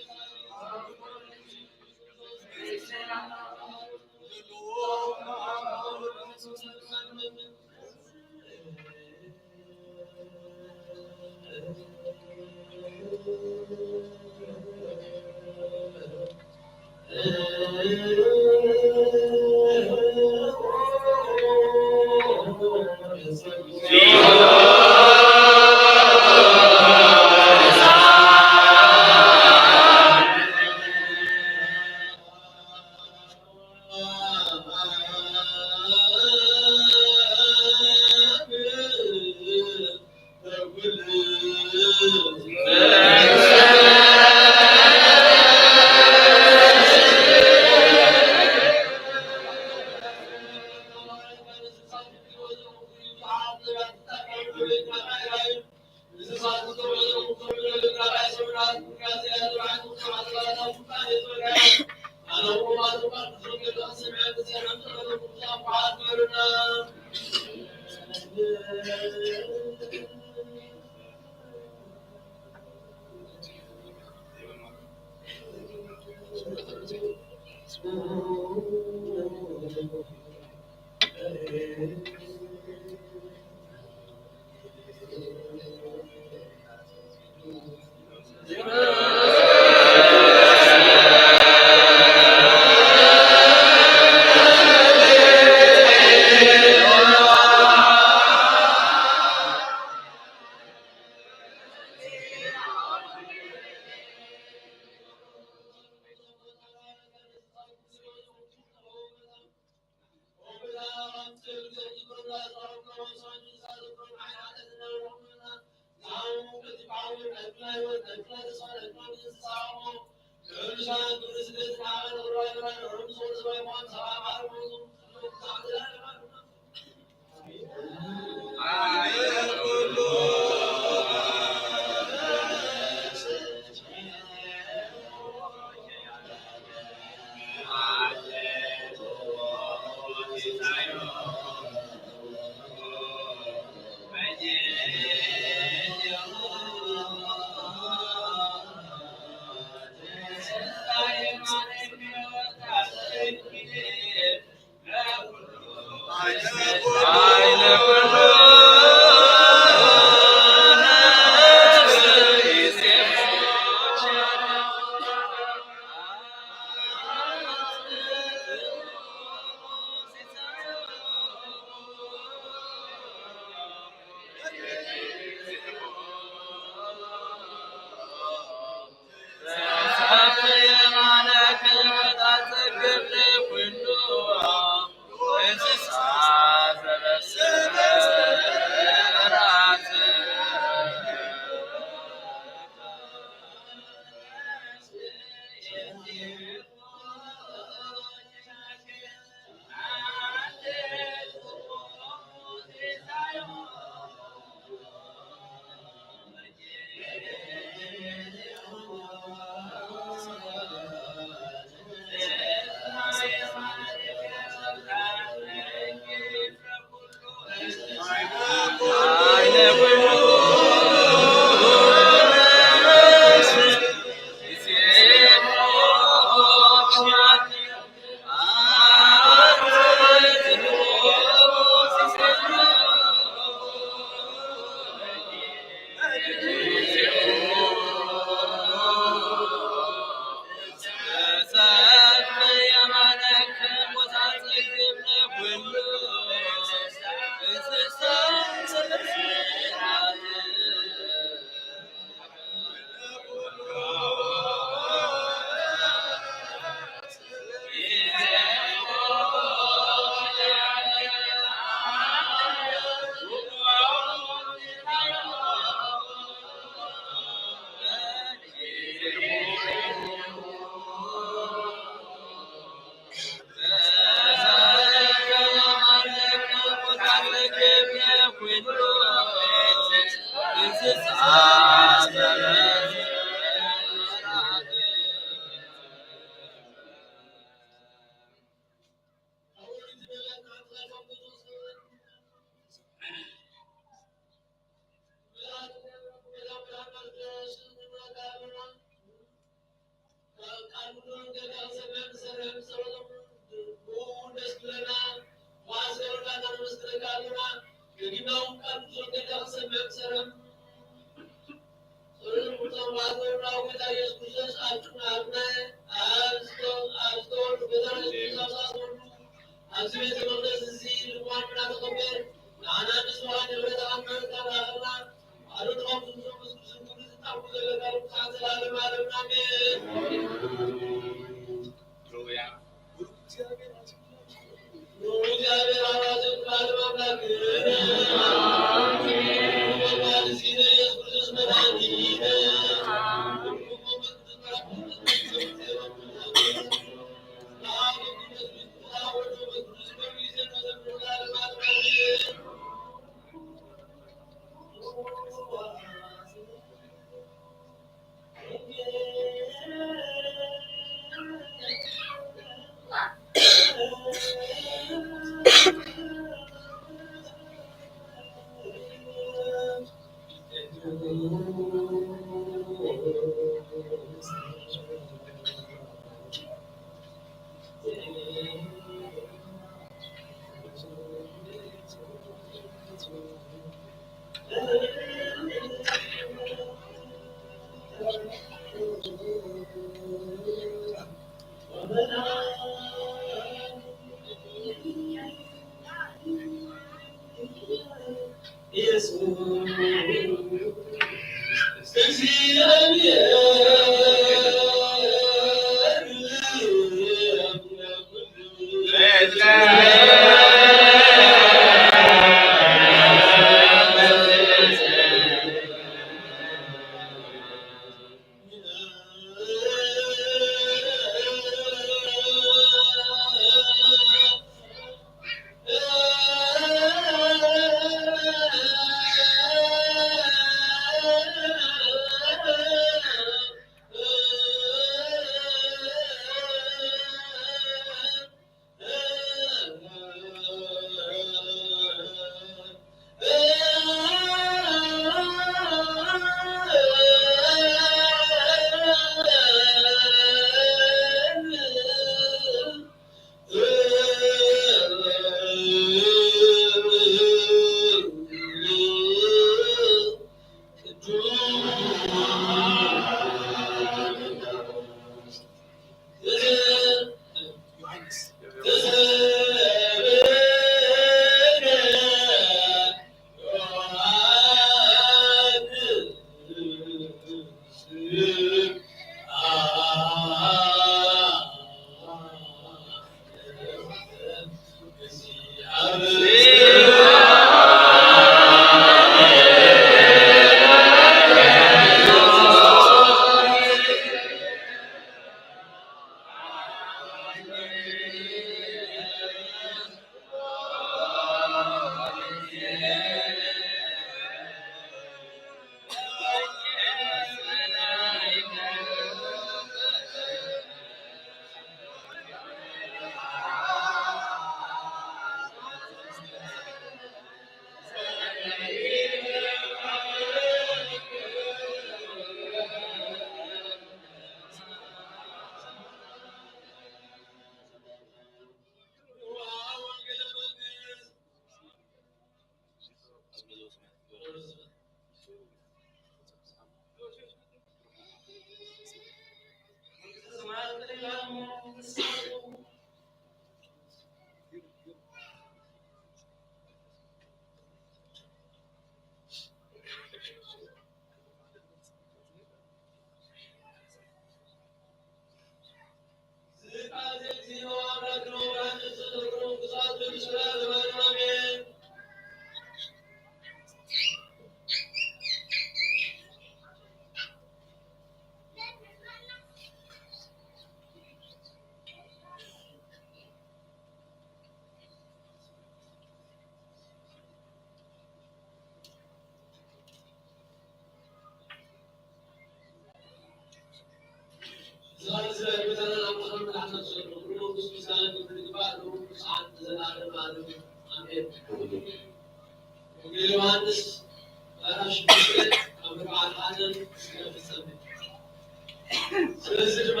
ስለዚህ ድማ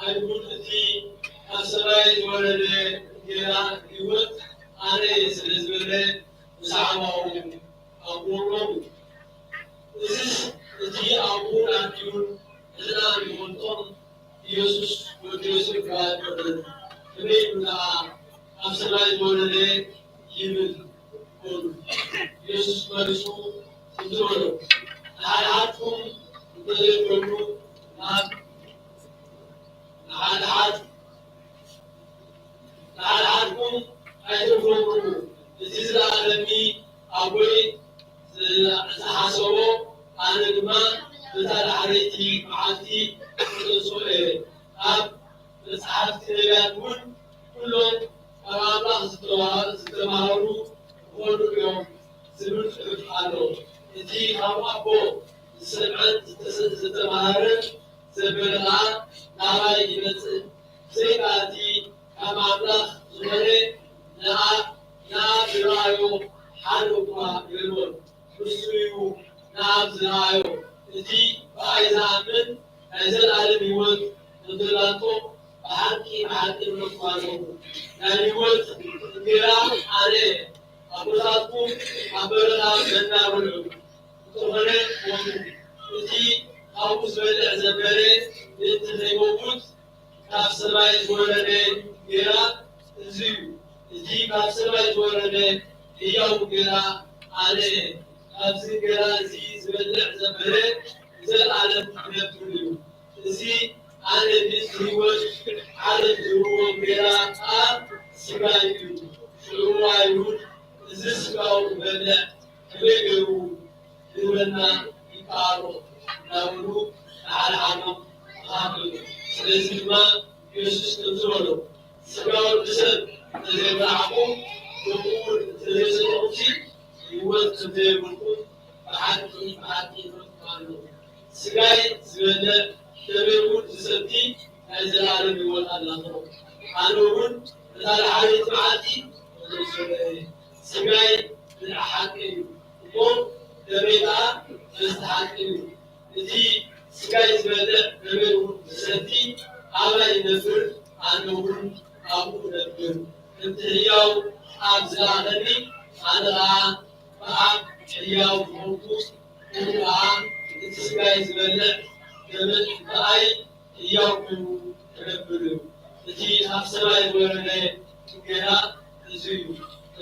አይሁድ እቲ ኣብ ሰማይ ዝወረደ ጌራ ህይወት ኣነ ስለዝበለ ብዛዕባኡ ኣቦም እዚ እቲ ኣብኡ ኣትዩን እዝና ንወንጦም ኢየሱስ ወዲ ዮሴፍ ባይቆርጥ ከመይ ኢሉ ከዓ ኣብ ሰማይ ዝወረደ ይብል ኮኑ ኢየሱስ መሊሱ እንዲህ በሎ ንሓድሓድኩም እንተዘይኮኑ ንሓድሓድኩም ኣይትፍረዱ እቲ ዝለኣለኒ ኣቦይ ዝሓሰቦ ኣነ ድማ በታ ዳሕረይቲ መዓልቲ ክገልጾ እየ ኣብ መፅሓፍቲ ነቢያት እውን ኩሎም ኣብ ኣምላኽ ዝተባህሩ ክኾኑ እዮም ዝብል ጽሑፍ ኣሎ እቲ ካብ ኣቦ ዝሰምዐን ዝተባህረን ዘበለ ከዓ ናባይ ይመጽእ ዘይካቲ ካብ ኣምላኽ ዝኾነ ንኣብ ዝረኣዮ ሓደ እኳ የሎን ንሱ እዩ ንኣብ ዝረኣዮ እቲ ብኣይ ዝኣምን ናይ ዘለኣለም ህይወት ንክህላቶ ብሓቂ ብሓቂ ንረክቦ ኣለኹ ናይ ህይወት እንጀራ ኣነ ኣቦታትኩም ኣብ በረኻ መና በልዑ እንተኾነ ሞቱ እቲ ኣብኡ ዝበልዕ ዘበለ እቲ ዘይመውት ካብ ሰማይ ዝወረደ እንጀራ እዚ እዩ እቲ ካብ ሰማይ ዝወረደ ህያው እንጀራ ኣነ እየ ኣብዚ እንጀራ እዚ ዝበልዕ ዘበለ ዘለኣለም ክነብር እዩ እዚ ኣነ ህይወት ዓለም ዝህብዎ እንጀራ ከዓ ስጋ እዩ ሽዑ ኣይሁድ እዚ ስጋው ዝበልዕ ከመይ ገይሩ ክህበና ይከኣሎ እናበሉ ንሓደ ዓዶም ተኻፈሉ ስለዚ ድማ ኢየሱስ ከምዚ በሎ ስጋ ወዲ ሰብ እንተዘይበልዓኩም ከምኡውን እንተዘይሰተኹምሲ ህይወት ከምዘየብልኩም ብሓቂ ብሓቂ ንረክቦ ኣለኹ ስጋይ ዝበልዕ ከመይ እውን ዝሰቲ ናይ ዘለኣለም ህይወት ኣለዎ ኣነ እውን እታ ዳሕረይቲ መዓልቲ ክገልጾ እየ ስጋይ ብሓቂ እዩ እሞ ደመይ ከዓ በዝተሓቂ እዩ እቲ ስጋይ ዝበልዕ ከመይ እውን ዝሰቲ ኣባይ ይነብር ኣነ እውን ኣብኡ ነብር እቲ ህያው ኣብ ዝለኣኸኒ ኣነ ከዓ ብኣብ ሕያው ዝኾንኩ እሙ ከዓ እቲ ስጋይ ዝበልዕ ብኣይ ህያው ኮይኑ ክነብር እዩ እቲ ኣብ ሰማይ ዝወረደ እንጀራ እዚ እዩ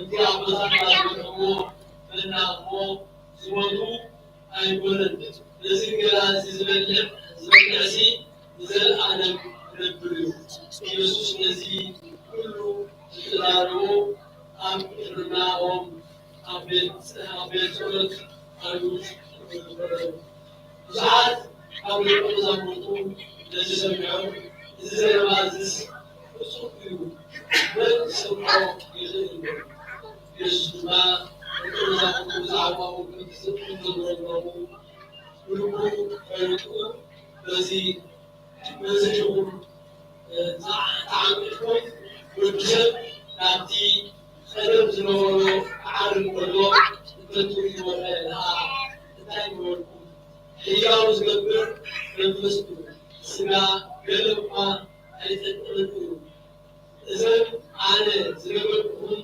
እቲ ኣቦታትና ዝበልዕዎ መና እሞ ዝሞቱ ኣይኮነን እዚ እንጀራ እዚ ዝበልዕሲ ንዘለኣለም ክነብር እዩ ኢየሱስ ነዚ ኩሉ ዝተዛረቡ ኣብ ቅድሚኦም ኣብ ቤት ጸሎት ኣይሁድ ብዙሓት ካብ ደቀ መዛሙርቱ ነዚ ሰሚዖም እዚ ዘረባዝስ ፍጹም እዩ መን ክሰምዖ ይኽእል እዩ ኢየሱስ ድማ ደቀ መዛሙርቱ ብዛዕባኡ ክዝረብረቡ ልቡ ፈሪጡ በዚ ድኹም ተዓቂድኩም ወዲ ሰብ ናብቲ ቀደም ዝነበሮ ዓርብ ከሎ እንተትሪእዎ ከዓ እንታይ ይበልኩም ሕያው ዝገብር መንፈስ እዩ ስጋ ገለ እኳ ኣይጠቅምን እዩ እዘን ኣነ ዝነበርኩም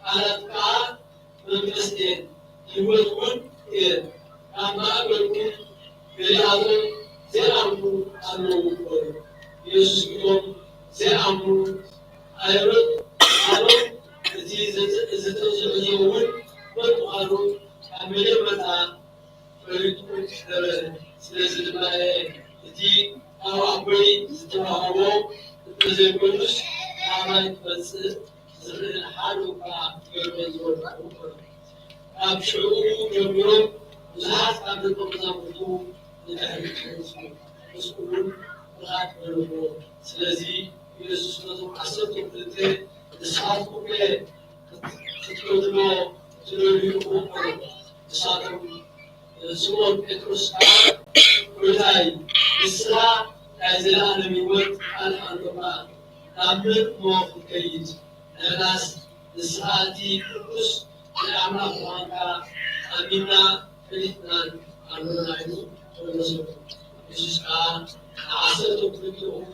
ቃላት ከዓ መንፈስ እየን ህይወት እውን እየን ኣብ ማእገርኩም ገሊኣቶም ዘይኣምኑ ኣለዉ ኮኑ ኢየሱስ እቶም ዘይኣምኑ ኣይረድ ኣሎም እቲ ዝተዘሕዞ እውን መጥቃሉ ኣብ መጀመርታ ፈሊጡ ነበረ ስለዚ ድማ እቲ ኣብ ኣቦይ ዝተዋህቦ እንተዘይኮኑስ ናባይ ክመጽእ ዝኽእል ሓደ እኳ ገይሮ ዝወድቁ ኮኑ ካብ ሽዑ ጀሚሮም ብዙሓት ካብ ደቀ መዛሙርቱ ንድሕሪት መጽኡ ምስኡ እውን ብዙሓት በልዎ ስለዚ ኢየሱስ ነቶም 12 ንስኻትኩም ክትከትሎ ትደልዩኩም ኮኑ ንሳቶም ስምዖን ጴጥሮስ ከዓ ጌታዬ ንስኻ زلان بيوت أنا أنتما نعمل موقف كيد الناس الساعاتي كلش العمل قرآن أمينا فلتنا أنوناينو ونسو إشكا عصر تبدو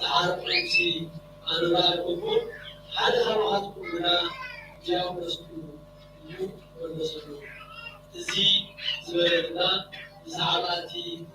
تعرف نفسي أنونايكم هذا هو كلنا جاء رسول يو ونسو زي زوجنا زعلاتي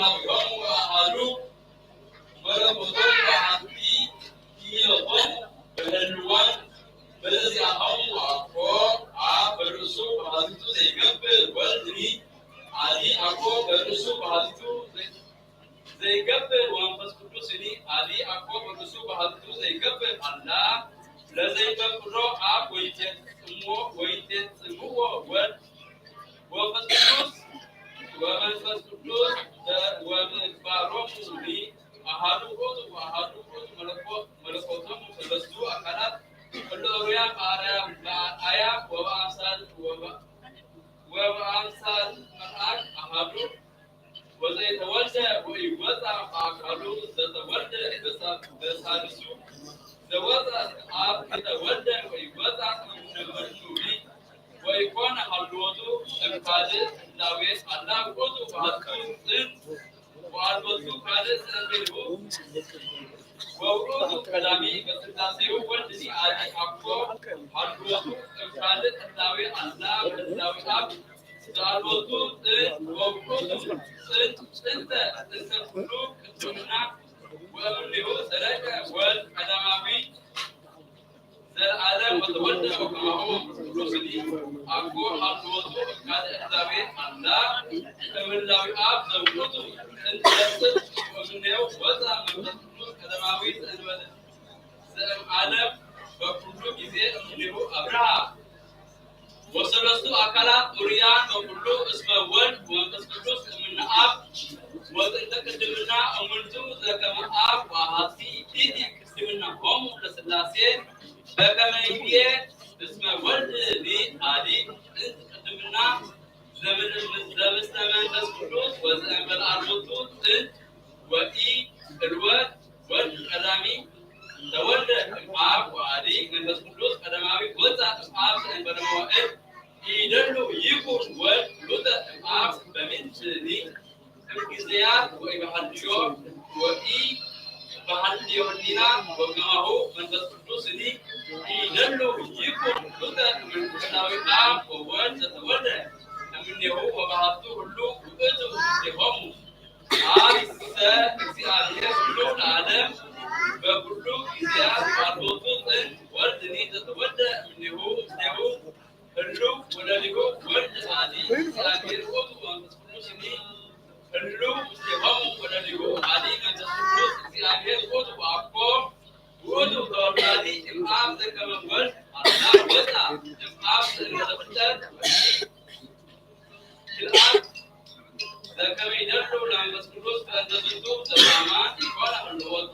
أبرم وأهلو ملكوتهم وعندي كيلهم بهلوان بلزي أهم وأقوى برسو بحثتو زي قبل والدني علي أقوى برسو بحثتو زي قبل وانفس كتوسني علي أقوى برسو بحثتو زي قبل الله لزي بكرو أب ويتت سمو وانفس كتوس وانفس كتوس وانفس بارومي أهلو قوت وأهلو قوت ملكوتهم سلسلو أكلات كل أريا آية وبأمثال مرآك أهلو وزيتولد ويوزع فأكلو زتولد بسالسو زوزع أب يتولد ويوزع من المنوري ويكون حلوته إمكانه لاويس الله قوت وهاتو سن وألبسو كاله سنبيلو ووقوت كلامي بسلاسي وولدني آدي أكو حلوته إمكانه تلاوي الله تلاوي أب زالوتو ووقوت سنت كلو كتمنا وأمنه سلك والكلامي العالم وتولد وكما هو رسلي أكو حلوته إمكانه تلاوي الله تلاوي أب زوجته أنت ومنه وزع من كلامي العالم وكل جزء منه أبرع وسلسل أكلات أريان وكل اسم ولد ومسكتوس من أب وتقدمنا أمنتو زكما أب وهاتي تيدي كسمنا هم لسلاسين بكما يبيه اسم ولد لي عادي تقدمنا زمن مسكتوس وزمن الأربطوس وإي الواد والكلامي تولد أب وعلي من مسكوت كلامي وزع أب بنوائل يدلو يكون ولد أب بمنتني الجزيات وإبحاليو وإي بحاليو لنا وكما هو من مسكوت سني يدلو يكون ولد من كلامي أب وولد تولد من هو وبعثه له وأتوا لهم عايزة إزاي كل العالم بكل إزاي والبطل والدني تتودع منه اللو ولا لقو ورد عادي إزاي الوقت وانتصلوا سني اللو استفهم ولا لقو عادي من تصلوا إزاي الوقت وعقوم وقتوا دوراني إمام ذكر ورد الله وزع إمام ذكر الآن ذكر يدلو لما مسكوس فأنتو تماما يقول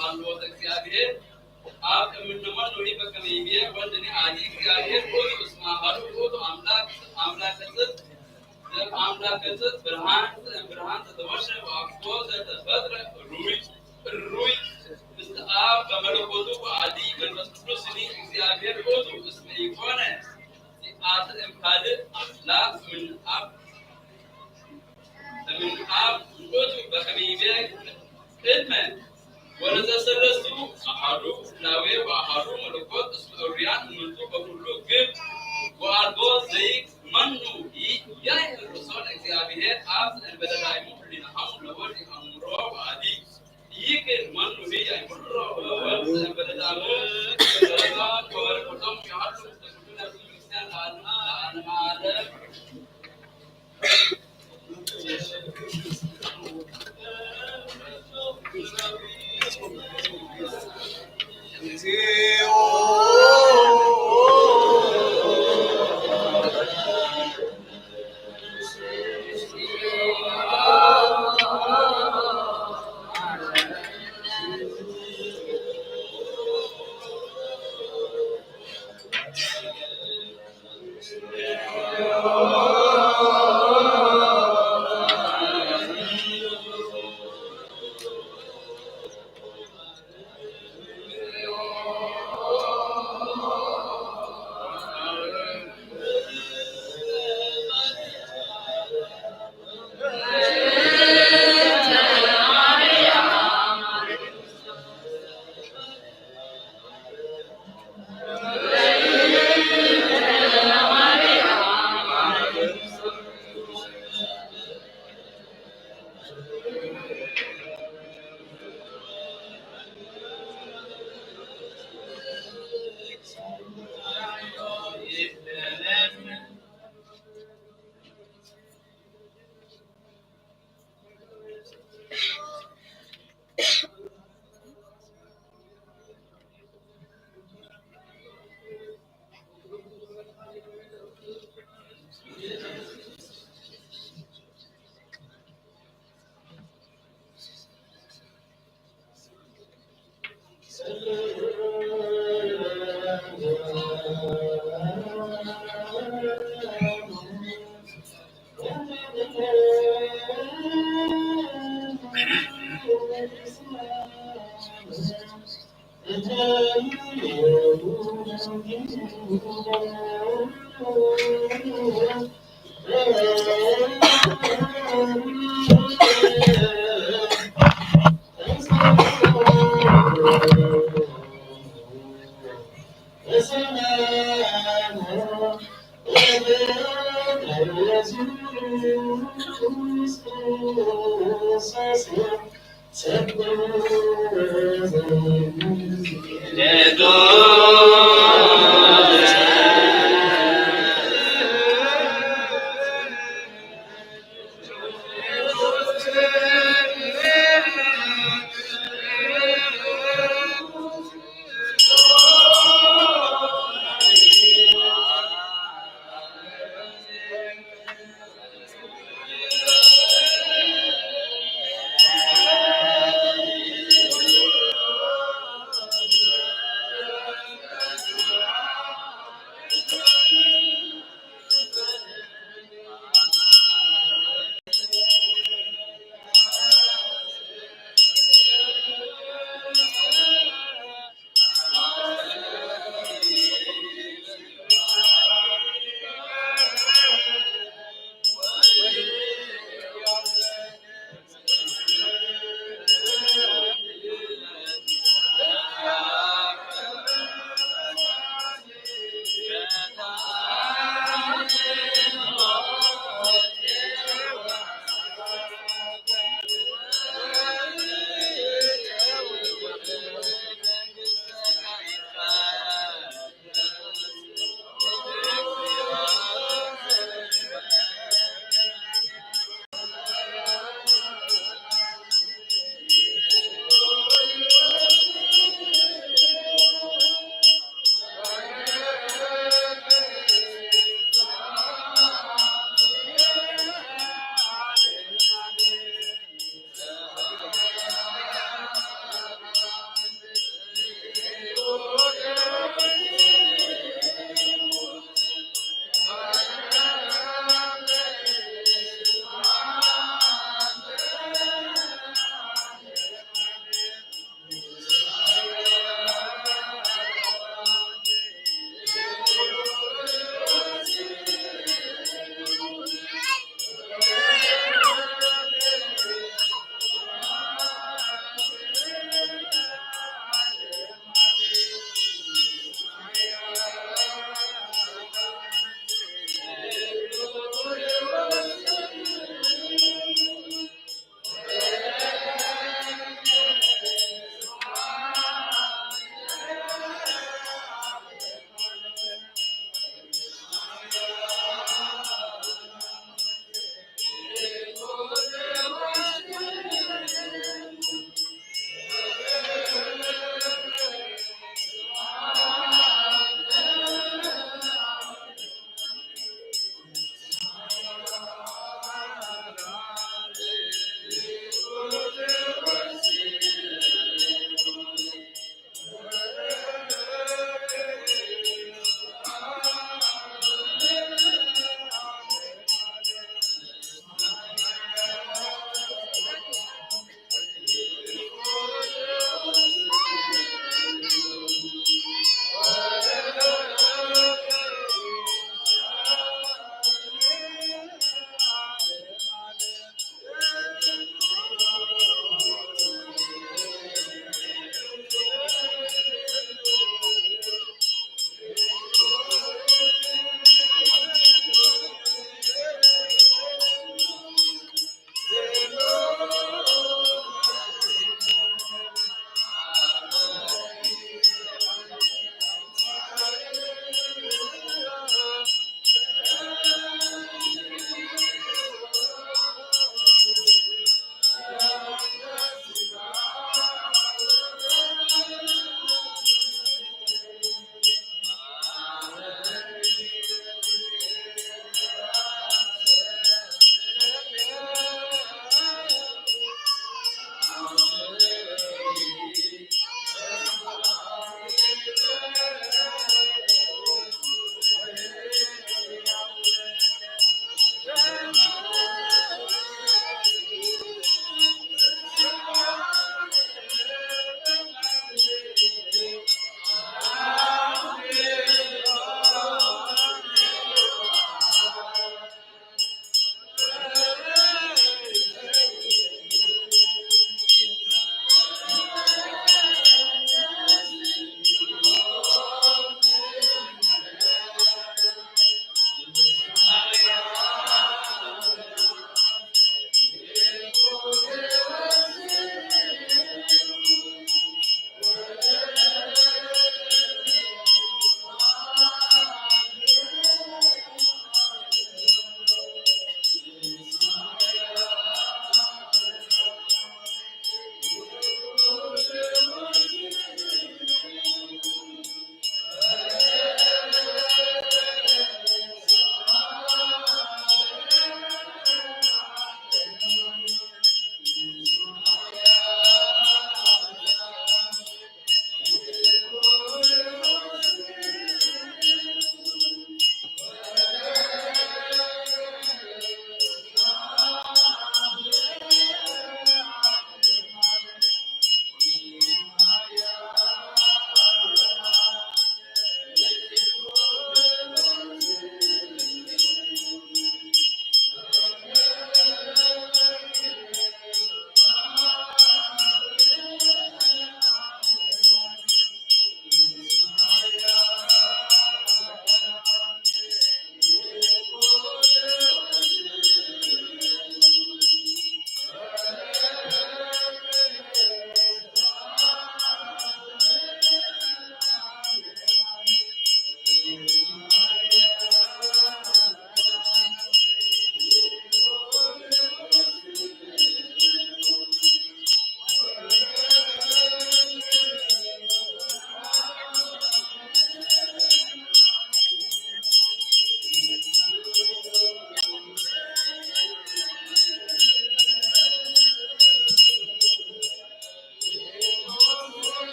حلوة كسيابه आप मिनमन नोड़ी पर कमीबिए वंदनी आदि कियाए कोई उसमा हारू को तो आमला कसत जब आमला कसत ब्रह्मांड तदवर्ष आपको तद्भद्र रुई आप कमलों को तो आदि गणपति सुनी कियाए को तो उसमें कौन है कि आदत इम्कान ला من आप को तो बकमीबिए इल्म ونتسلسوا أحدو لاوي وأحدو ملكوت أسريان منتو بقولو جب وأربو زيك منو يا الرسول إخيابه أبز البدلايمو لنا هم لول أمرو وعدي يكن منو هي أمرو وأبز البدلايمو بدلان وورقتهم يعلو تقولون في المسان لأن عالم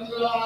Thank you.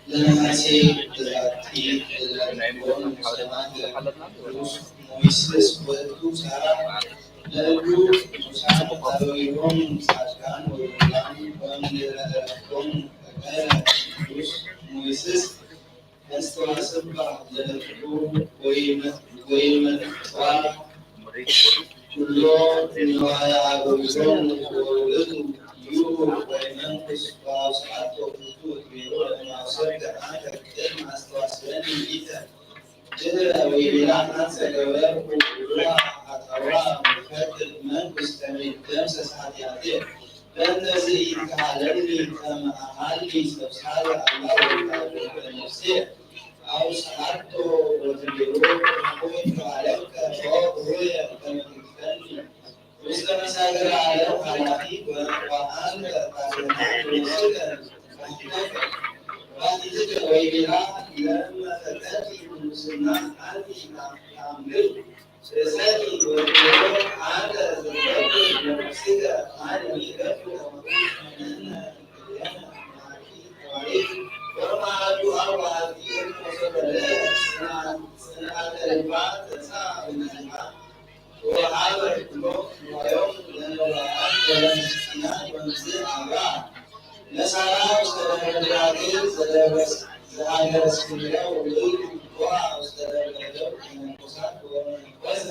ለነሐሴ በዛቲ ሞይስስ ወለቱ ሳራ ለሉ ቅዱሳን አበዊሆም ጻድቃን ወሩላን ወእምድኅረቶም ተቀረ ቅዱስ ሞይስስ ያስተዋስባ ለለቱ ወይመጥዋ ኩሎ ንዋየ አበዊሆም ወውእቱ ዩ ወይመንኩስ በአውስዓቶ ውእቱ እግቤሮ ለማውሰድ አንተ ቅድመ አስተዋስበኒ ሊተ ድኅረ ወይቤላ አንሰ ገበርኩ ኩላ አጠዋ ምፈቅድ መንኩስ ከመይደምሰስ ኃጢአትየ በእነዚህ ይትካሀለኒ ከመ አሐሊ ሰብሳለ አላ ወይታደግ ለነፍስየ አውስዓቶ ወትቤሮ ወይቱ አለከ ሆየ ከመ ትክፈኒ ውስተ መሳገረ ዓለም ኃላፊ ወአንተ ታድኅነኒ ወስከ ባሕቲትከ ወይቤላ ለእመ ፈቀድኪ ምንኩስና አንቲ ታምልክ ርእሰኪ ወትቤሮ አንተ ዘትፈቅድ ለነፍስከ አነ ኢገፉ ከመ እምነ ማኪ ተዋሪት ወማዱ አዋሃቲ ወሰበለ ጽንዓተ ልባ ተሳ ብንዝሃ ወሃበ ኩሎ ንዋዮም ለነዋያን ወለምስኪናን ወምስእ አብርሃ ለሳራ ውስተ ደብረ ደናግል ዘሀገረ እስክንድርያ ወውእቱ ቦአ ውስተ ደብረ ደብር መነኮሳት ወመነኮሰ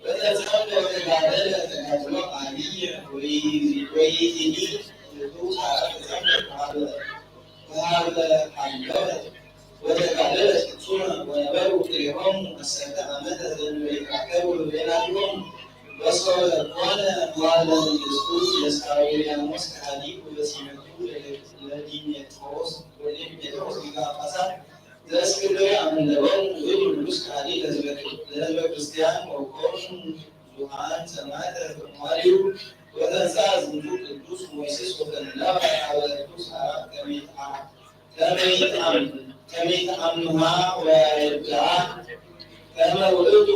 ወተጸምደ ወተጋደለ ተጋድሎ ዓቢየ ወይእዜኒ እቱ ሳራ ተጸምደት ወሀበ ሀለወት ወተጋደለት ፍጹመ ወነበሩ ክልኤሆሙ አሰርተ ዓመተ ዘእንበይትረከቡ በቤናቲሆሙ ወሶበ ኮነ መዋዕለ መንግሥቱ ለእስራኤልያኖስ ከሃዲ ወበሲመቱ ለዲሜጥሮስ ሊቀ ጳጳሳት ዘእስክንድርያ አመለወሙ ውእቱ ንጉሥ ከሃዲ ለሕዝበ ክርስቲያን ወቆሙ ብዙኃን ሰማዕተ ተሟሊሁ ወተንሥአ ዝንቱ ቅዱስ ሞይስስ ወተንለወ ኀበ እቱ ሳራ ከመ ይትአምሃ ወያረድዓ ከመ ውእቱ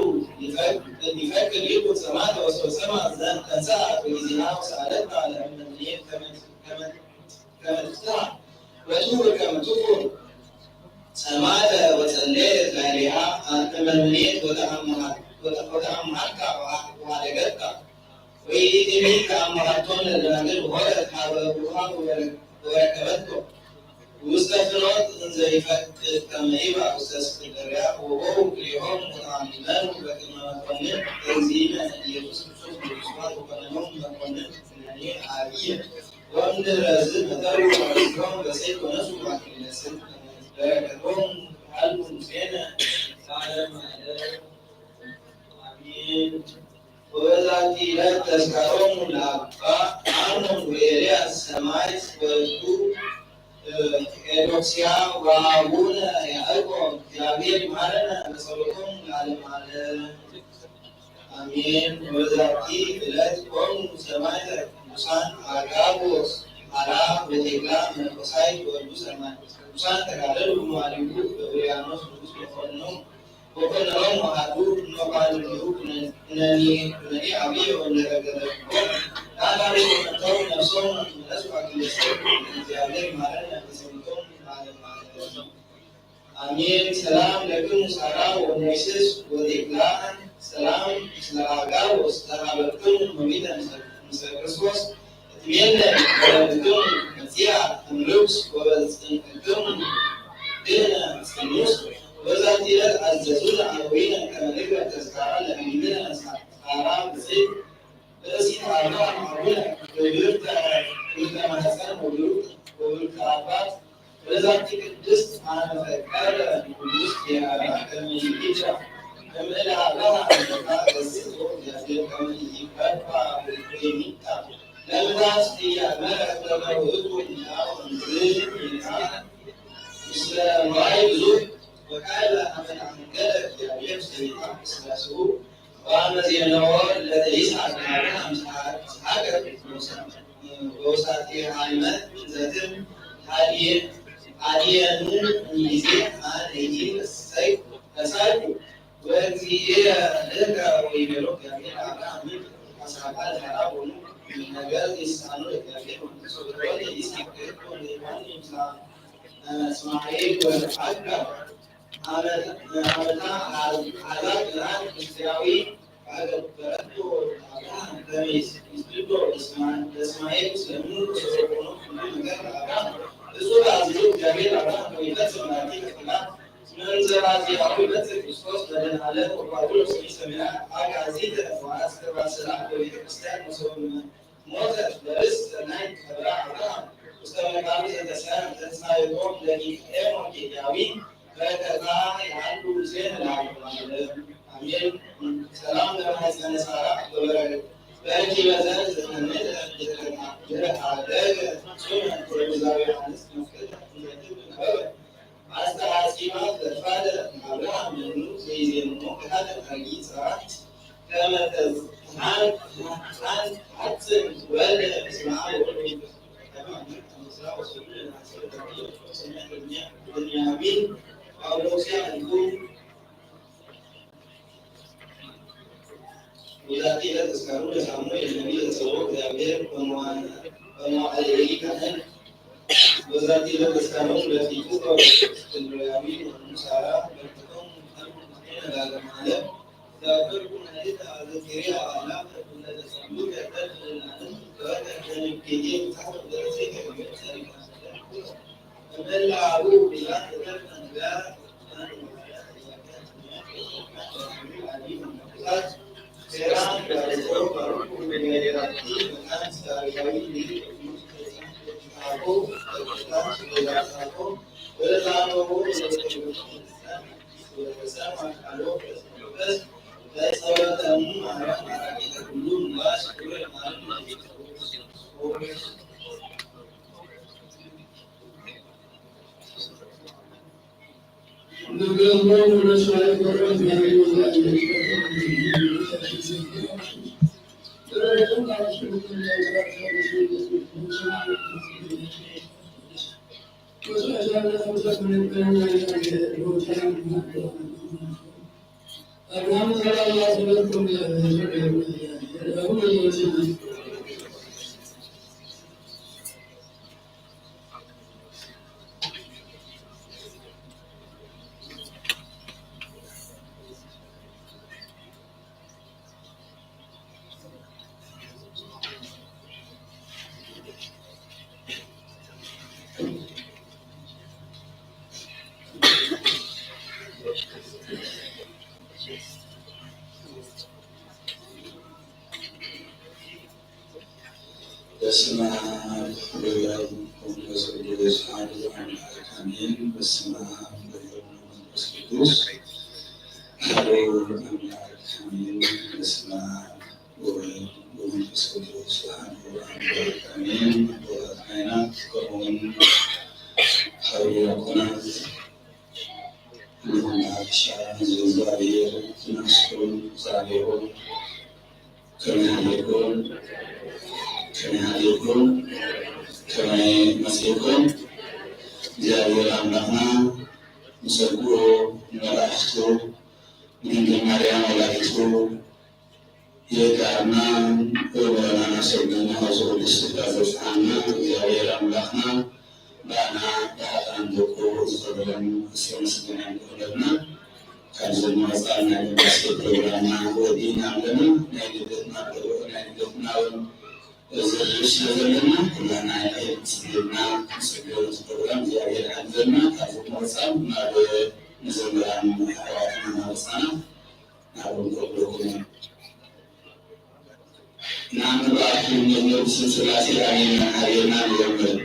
ይፈቅድ ይኩን ሰማዕተ ወሰማ ተንሥአ በጊዜሃ ወሰአለታ ለእመ ምኔት ከመ ትፍትሐ ወትሁር ከመ ትኩን ሰማዕተ ወጸለየት ላዕሌሃ እመ ምኔት ወተአምሃትከ ወኀደገትከ ወይእዜኒ ከአምሃቶን ለደናግል ወሆረት ኀበ ብሩሃን ወረከበቶ ውስተ ፍኖት እንዘ ይፈቅድ ከመ ይብአ ውስተ እስክንድርያ ወቦኡ ክልኤሆሙ ወተአመኑ በቅድመ መኮንን እግዚእነ ኢየሱስ ክርስቶስ ወስብሐት ወኮነኖሙ መኮንን ኩነኔ ዓቢየ ወእምድኅረ ዝመተሩ ወአርሲሆሙ በሰይፍ ወነስኡ አክሊለ ጽድቅ በረከቶሙ ሀልፉ ምስሌነ ለዓለመ ዓለም አሜን። ወበዛቲ ዕለት ተዝካሮሙ ለአባ አምኖን ወኤልያስ ሰማዕት ወእቱ ኤዶክስያ ወአቡነ ያዕቆብ እግዚአብሔር ይማረነ በጸሎቶሙ ለዓለመ ዓለም አሜን። ወበዛቲ ዕለት ቆሙ ሰማዕተ ቅዱሳን አጋቦስ ሐራ ወቴክላ መነኮሳይት ወልዱ ሰማዕት ቅዱሳን ተጋደሉ መዋዕሊሁ በብርያኖስ ንጉሥ ወኮነኖሙ አሐዱ እምአባልድሁ ኩነኔ ዓቢየ ወእምድኅረ ታታሪ ወመተው ነፍሶሙ እምነሱ አክሊለ ጽድቅ እግዚአብሔር ይማረነ በጸሎቶሙ ለዓለመ ዓለም አሜን። ሰላም ለክሙ ሳራ ወሞይስስ ወቴክላ ሰላም ምስለ አጋቦስ ተሃበክሙ እምይእተ ምስለ ክርስቶስ እትሜነ ወለድክሙ መጺአ እምርኩስ ወበጽንዕክሙ ድኅነ ጽኑስ በዛቲ ዕለት አዘዙነ አበዊነ ከመ ንግበር ተዝካራ ለእምነ ሳራ ብፅዕት ብእሲት አብርሃም አቡነ ወብርክተ ማኅፀን ወብርክተ አባት በዛቲ ቅድስት አነ ፈቀደ ንጉሥ ዲያራ ከመ ይእቲ እምእለ አብርሃም ገዝቶ እግዚአብሔር ከመ ይቀባ ወይሚጣ ለምታስ እያመረ ከመ ውእቱ ምስለ መዋዕል ብዙኅ ወቃለ አመ ተአንገለ እግዚአብሔር ሰይጣ ስላሴሁ ወአመ ዜነዎ ለይስሐቅ አብርሃም ይስሐቅ በውሳጤ ሃይመት ዘትም ሀዲየኑ እምይእዜ አነ ኢይእሰይ ተሳልኩ ወእግዚእየ ልከ ወይቤሎ እግዚአብሔር አብርሃምን አስራቃ ለሐራ ቦኑ ነገር ይሳኑ እግዚአብሔር መንፈስ ወደ ይስከከ ወደ እስማኤል ወአጋ አመታ አላት ራን ክርስቲያዊ አገበረቱ አብርሃም በሚስ ይስብዶ እስማኤል ስለምን ስለሆነ ነገር አብርሃም እሱ ራሱ እግዚአብሔር አብርሃም ወይተሰማቲ ከላ መንዘራዚያዊ በክርስቶስ በደናለን ወጳውሎስ ይሰሚያ አጋዚት ወአስከባሰላ በቤተክርስቲያን መሰውን ሞተት በርስ ናይ ከብራ አብርሃም እስከመቃብር የተሰራ ተስፋዬም ለቂኤም ወኬያዊ በከታ ያሉ ዜና ላይ አሜን ሰላም ለማህፀነ ሳራ በበረከት በእጅ በዘር ዘመነት አደረገ ጾም ወይዛዊ ዮሐንስ መስቀል ነበረ አስተሐሲማ ተፋደ አብርሃም ነው ዘይዜኑ ከታደ ታጊ ሰራት ከመተዝ አን አጽን ወለ ስማዓ ወለ በንያሚን ጳውሎስያ እንዲሁም ወላቲ ለተስካሩ ለሳሙኤል ነቢይ ለሰው እግዚአብሔር በመዋዕለ ካህን ወዛቲ ለተስካሩ ለፊቱ በንያሚን ሳራ በርተቶም ነጋገማለ ዛፈርኩን አይታ ዘኪሪያ አላ ለተሰሙ ከተልናን ከከንኬቴ ታው ደረሰ ከመሰሪ መላው ቢላን ተተንጋ ሴራን ጋርሰው ባሩኩ በሚያደራቲ በካን ስታሪካዊ አቆ በካን ስለያሳቆ ወለታኖ ወለተሰማ ካሎ በስ በሰወተሙ ማራን ማራቂተ ሁሉ ንዋስ ክብር ማራን በስመ አብ ወወልድ ወመንፈስ ቅዱስ አሐዱ አምላክ አሜን። በስመ አብ ወወልድ ወመንፈስ ቅዱስ አሐዱ አምላክ አሜን። በስመ አብ ወወልድ ወመንፈስ ቅዱስ አሐዱ አምላክ አሜን። ወካህናት ቆሞን ሐዋርያት ንማሻ ዘዛብሔር ነፍሱን ዛሬውን ከመያየቁን ከመያየቁን ከመመስየቁን እግዚአብሔር አምላክና ምስጉ መላእክቱ ድንግል ማርያም ወላዲቱ የጋርና ወበረና ሰግና ወዘውድስ ታዘዝአና እግዚአብሔር አምላክና ባና በሀጣን ደቆ ዝፈረም ስለመስገና እንደሆነና ካብዘን መጻና ቅዳሴ ፕሮግራማ ወዲና አለና ናይ ልደትና ዝርሽ ስለዘለና ኩላና አይትና ስግደት ፕሮግራም እግዚአብሔር አዘና ካብዘን መጻም ናብ መዘምራን አዋትና መጻና ናብ ቆብሎኩና ናም ባቱ መዝሙር ስላሴ አሜን አየና ዘምር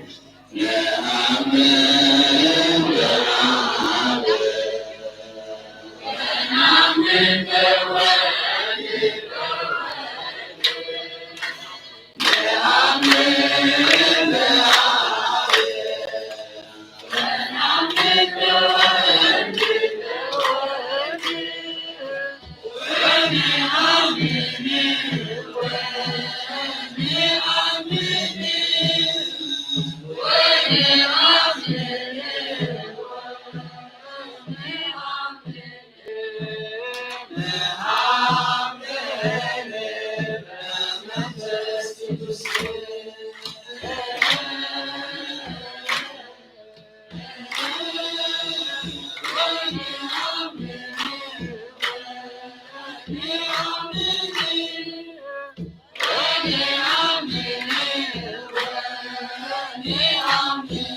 Don't be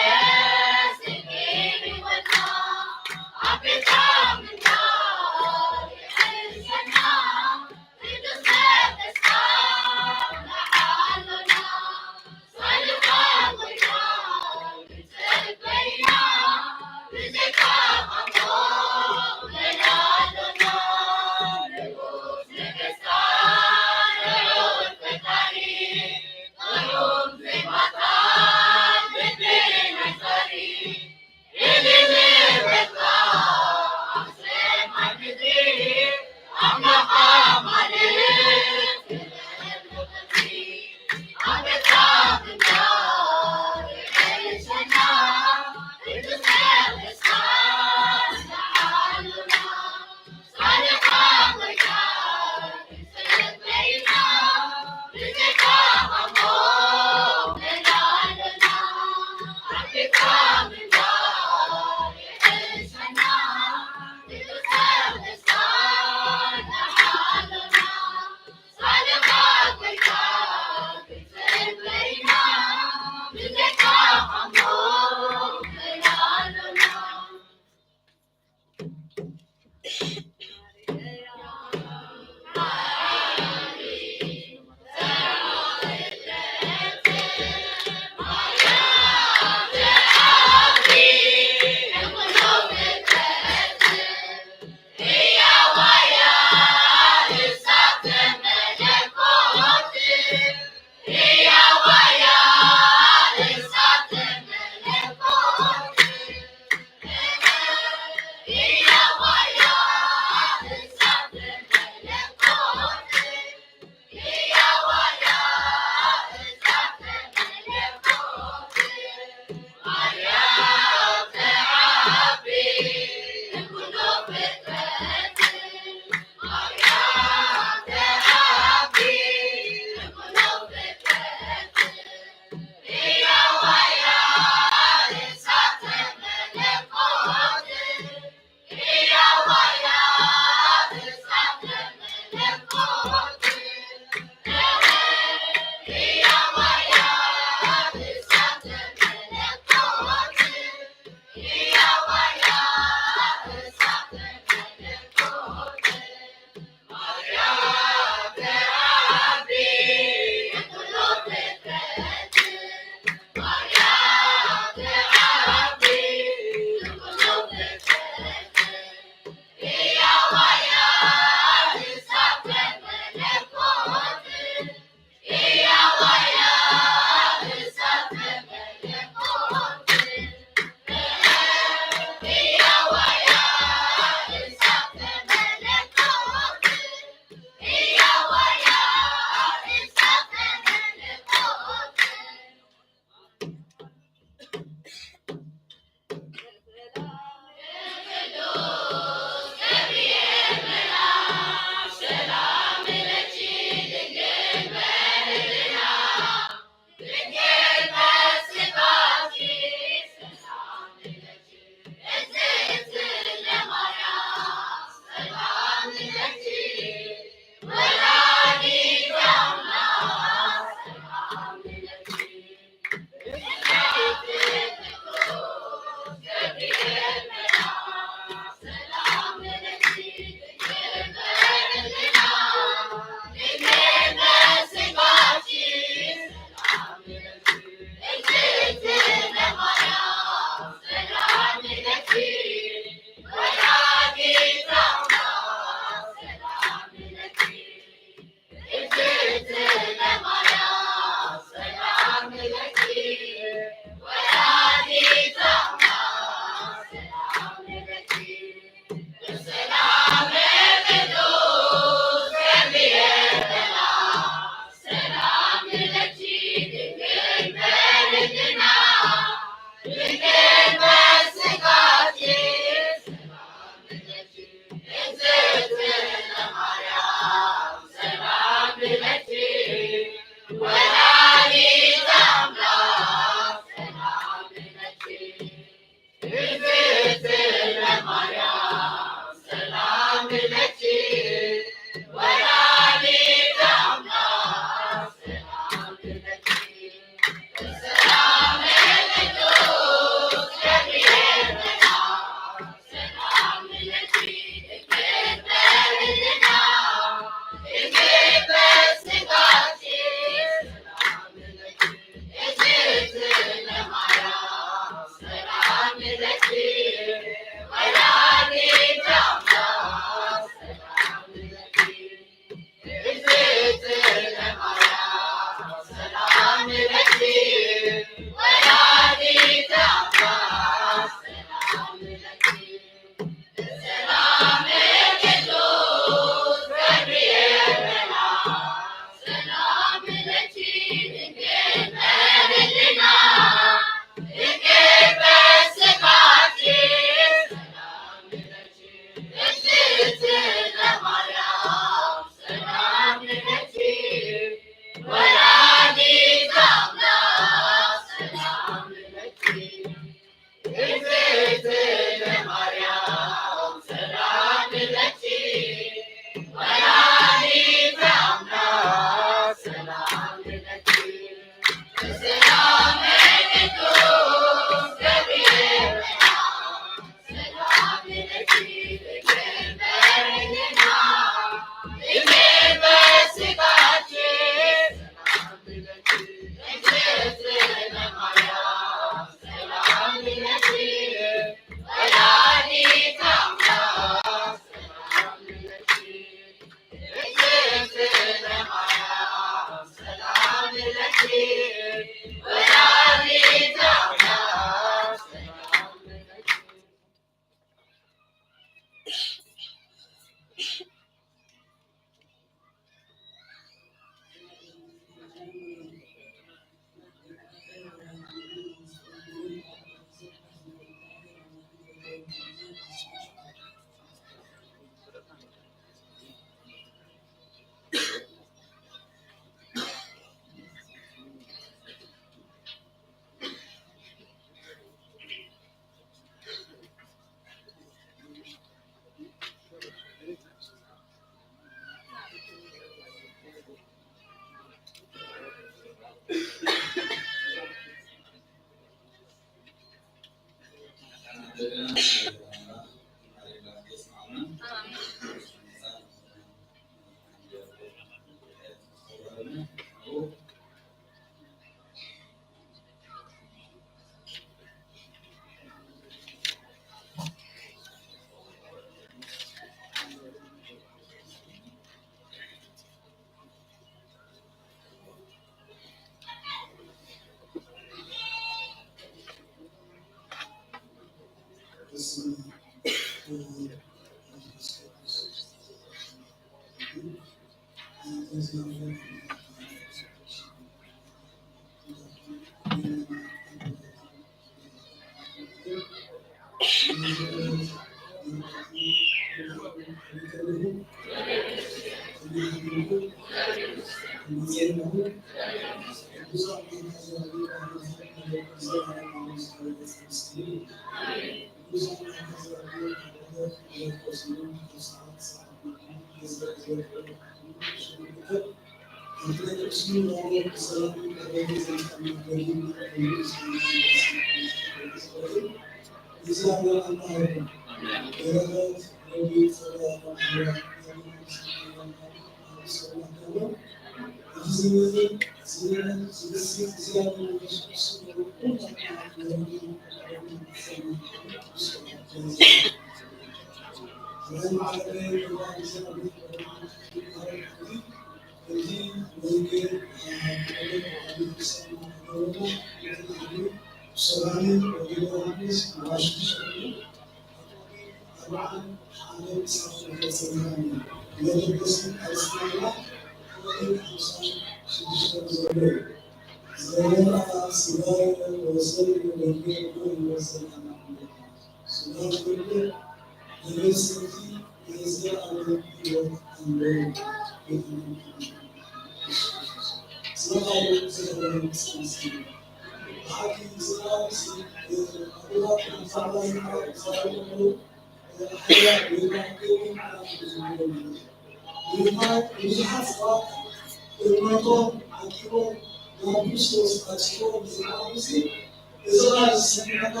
إذا السنة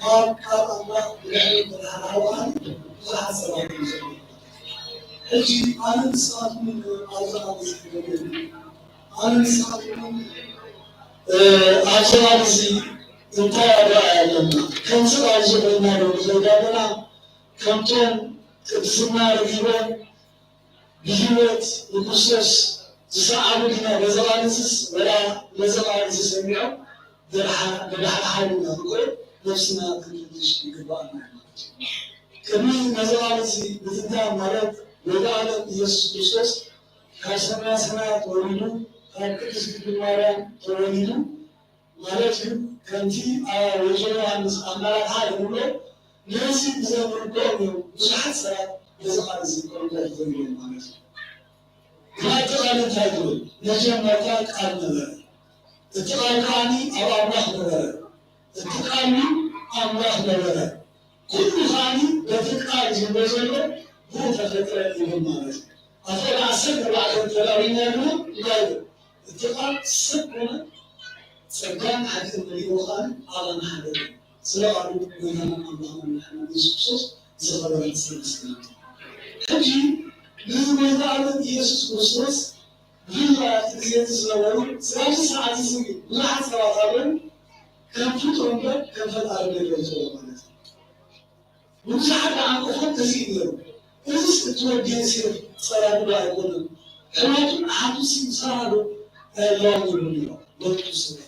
قال الله بلعب الحوالي راح سوى أجي أنا نسأل من أرزاق الزين أنا نسأل من أرزاق الزين انتهى لنا كم سؤال زبنا وزودنا كم تون تسمع رجيبا بيوت وقصص تساعدنا بزوانسس ولا بزوانسس سميعوا درح حالنا نقول نفسنا كنتش يقبلنا كمين مزوانسي بتنتهي مرات وقال يسوع كريستوس كاسمنا سمعت ولدو كان كتس بالمرة تولدو مراتهم كنتي وجهه عن أمارات هاي نقول ناسي بزمن قومي مش حسنا بزوانسي كل ده زمن مرات ما تقال تقول نجم مرات قال نبأ تتقالني أو الله نبأ تتقالني الله نبأ كل خاني بتقال جنبه هو تفكر إلى مرات أفضل أسد بعد التلاوين يقول لا اتقال سبنا سبحان حديث النبي وخان على نحن سلا من الله محمد يسوع زغلوا السلسلة حجي لما يعلم يسوع كريستوس لما تزيد زغلوا ساعة ساعة زغلوا لا حتى وقابل كم فترة كم فترة بالرجوع مالته ومساعدة عن أخوة تزيد إذا تودي يصير صار بلا يقولون حياتهم حدثي صاروا لا يقولون لا تصير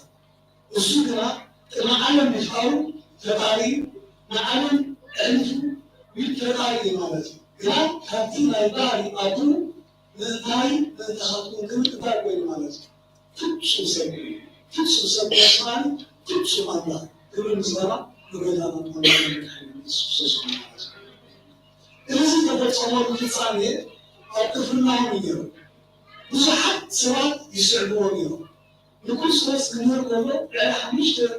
السكرة معلم بفعل تقارير معلم علم بالتقارير مالتي لا كاتين الباري أبو الباري تخطون كل تقارير مالتي تبصر سبيل تبصر سبيل أسمان تبصر الله كل مزرعة نقول أنا محمد سبحانه إذا تبصر الإنسان أقفلنا منه وصحت سواد يسعبونه نقول سواس كنور كله على حمشة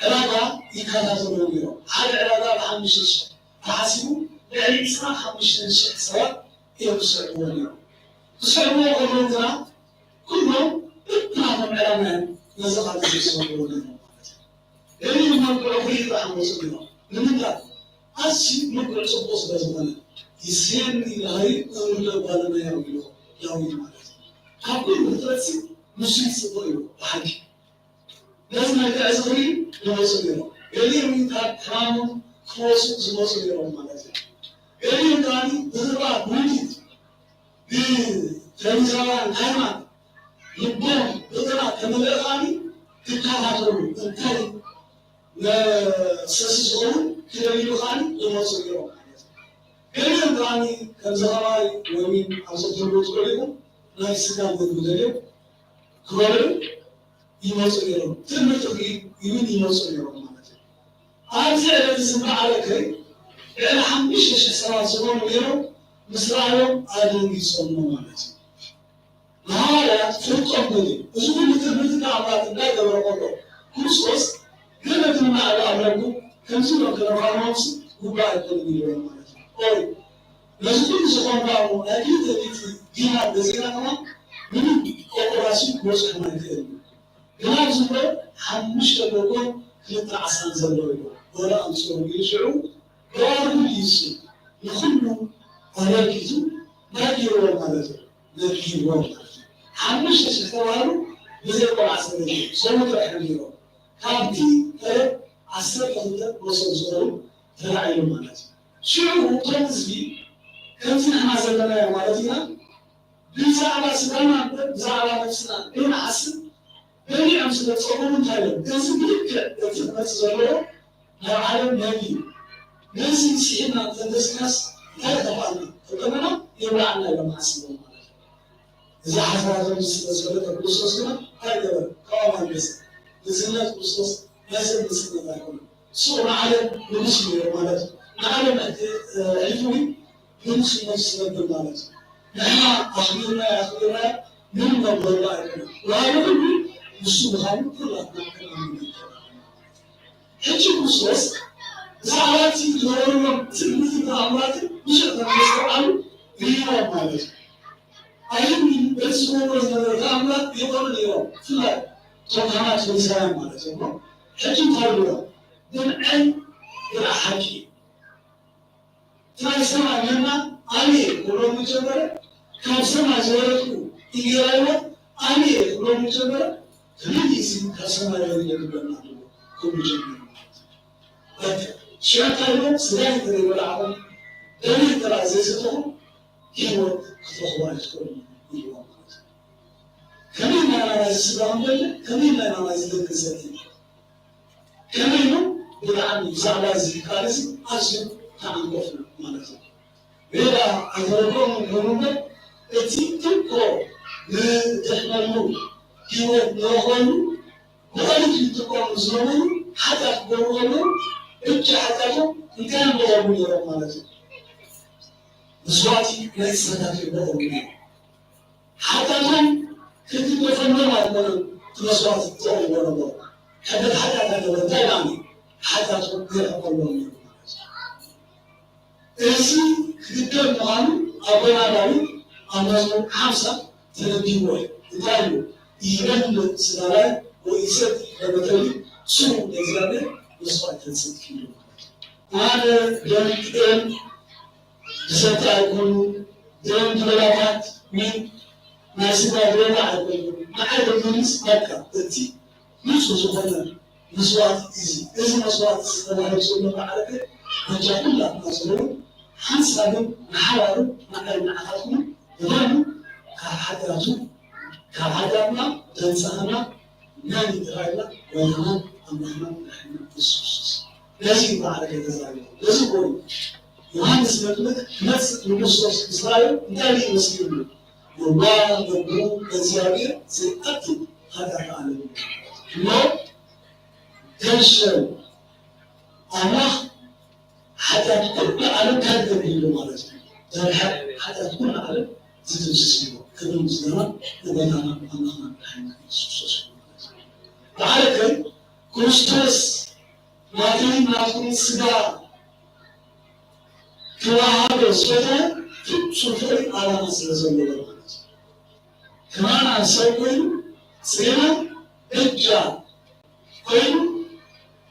علاقة يكذبونه هذا علاقة بحمشة فحسبوا يعني إسمع حمشة سواد يسعبونه يسعبونه كلهم كلهم نعم علمان نزل على يسعبونه يعني من بعيد عن وصلنا من ذا أشي نقول سبوس بزمانه يسيرني لهاي أمور بالنا يعملوا يعملوا كابل مترسي مشي سبويو حاجة لازم هذا أزغري نوصله يلي من كلام خاص نوصله مالته يلي من كاني بزرعة بودي بتنزلان كمان يبون بزرعة كمل كاني تكاهرون تكاهي لا ساسسون كلامي كاني نوصله يلي من كاني كنزراي ومين أصدقوا تقولون لا يستطيع بدله كبر يمسكه تمرتقي يمين يمسكه مالته أرجع للزمان على كي أنا حمش الشسرة زمان ويرو مسرعهم عادين يسمونه مالته هذا فرق أمني وزمان تمرتقي عمات لا يدور قدر كوسوس كنا كنا على أمرنا كم سنة كنا خامس وبعد كنا نيرو مالته أي لازم زمان بعمو أكيد أكيد دينا بزينا كمان من أوبراسيون كوس كمان كده كمان زمان حمش كلكم كنت عسان زلوا ولا أنصر يشعو قالوا ليس يخلوا على كتو ما يروى مالته ما يروى حمش استوارو بزيك عسان سووا تحملوا كابتي عسان كذا وصل زلوا تراعي مالته شو هو تنزلي كم سنة ما زلنا يا مالتنا بزعل سلامة بزعل نفسنا بين حسن بين أمثلة صوم تايلم كذا بيك تفهم تزرعه لا عالم نبي ناس يسيرنا تندسناس لا تفعلنا فكمنا يبلعنا لما حسن إذا حصل الزلة بلوسنا هذا كمان الزلة بلوس لازم نسمع ذلك سو عالم نمشي مالت عالم علمي نمشي نفس المالت نحن أخبرنا من قبل الله وهذا مسلم كلها هيك مسوس زعلاتي لورم تلميذ تعاملاتي مش هقدر أستوعب اليوم مالت أيام بس هو تعاملات يوم اليوم فلا توكانات الإسلام مالته حجم تربية دون أي حكي فسمع لنا علي ولو مجبر كان سمع زورته يجرى علي ولو مجبر كل اسم كسمع يجرى كل مجبر شاكروا سلاح تري ولا عم دليل ترى زيتهم يوم كتوه يوم كمين أنا السلام بل كمين أنا زيد الزيتين كمينه بدعني زعل زي كارثة أجل تعمقنا مالته ولا أقولكم هنوما اتيتكو لتحملوا يوم نهون وقالت لتكون زمان حتى تقولوا إنت حتى إن كان بغرب يوم مالته بصواتي ليس هذا بغرب حتى كنت تفهم ما أقول تنصات تقول ولا بغرب حتى هذا دائما حتى تقول الله إذا كتير مهم أبونا داوود أمازون خمسة تنبيه يتعلم يبان سنارة ويسد لبتري سوء نزلة نصف 3 كيلو هذا جانب ستكون جانب ثلاثات من ناس بعدين عقل ما عاد الناس مكة تأتي نص سبحان نصوات إزي إذا نصوات سبحان الله معركة نجاكم لا نصلون حنسابهم نحاولوا نعرفهم ولانو كحداتنا تنسانا ناني ترايلا ولنا أمامنا نحن السوسس لازم معركة تزايد لازم قولي يوحنس مدلك نفس المسوس إسرائيل نتالي مسيرنا والله يبقوا بزيادية سيأتي هذا العالم لو تنشل الله حتى تكون على كذا بيلو مالك حتى تكون على زيت السيسيو كذا مسلمة وبنانا أمامنا نحن السوسس تعال كي كريستوس ما تريد ناكل السجا كواهب السجا تشوفي على نص الزملاء كمان أسوين سينا إجا كوين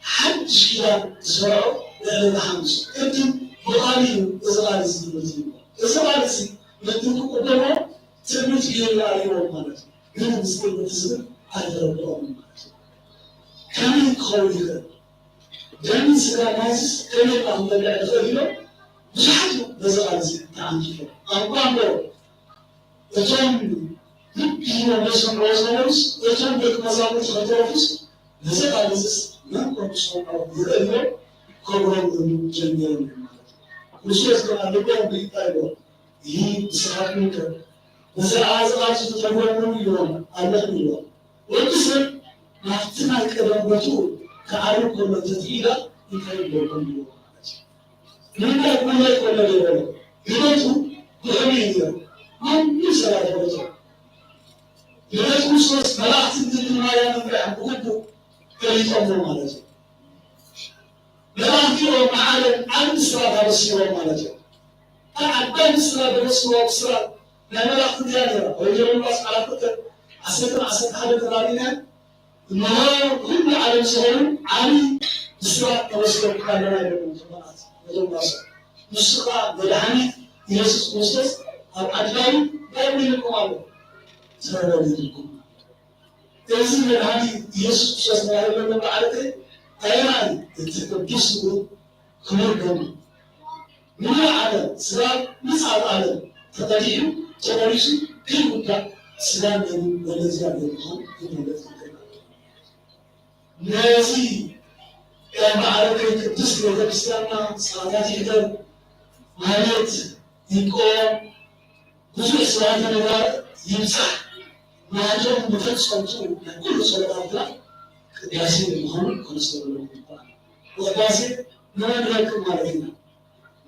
حج كذا زرعوا لأن حمص أنتم بقالي إزرائيل زملاء إزرائيل لكن قدامه تبني تجيل عليهم مالك من مسلم تزر على ربهم مالك كم يقولون جميع سكان الناس كم يقولون بالعدالة مش حاجة إزرائيل تعانيهم أنقاموا يجون يبينوا نسون روزنوس يجون بيك مزامات خطوفس إزرائيل من كم صنعوا يقولون كبرهم جميعهم مش يسكن لكم بيتايلو يسافرون وزعزعات تتفرقون يوم الله يوم وكسر نفتنا الكلام بتو كعارف كل تدقيقة يفرقون يوم من كل يوم يوم بحمية من يسرع بتو يوم مصر ملاحظ الدنيا يا من بعمقه كريم الله مالك ملاحظ يوم معالم عن سرعة بس يوم مالك أعدان السنة بالنسبة للسنة لأن لا اختيار ويجب الناس على فكرة عسكر حاجة ترابينا إنه كل عالم سهل عالي السنة بالنسبة للكلام المجتمعات وجب الناس نسخة بالحني يسوس مستس أو أدلائي دائما لكم على سنة لكم تنزل بالحني يسوس مستس ما يعلم من بعدك أيضا تتكبسوا كل يوم من العالم سلام نسعى العالم تطريهم توريسي كل مدة سلام والذي يعلمهم من الذي نازي كان معركة الدسل والإسلامنا صلاة حدر مالت يقوم بزوء صلاة النظار يمسح ما جاءهم بفتح صوته كل صلاة لا ياسين المهم ونسأل الله القرآن وقاسي ما نراكم علينا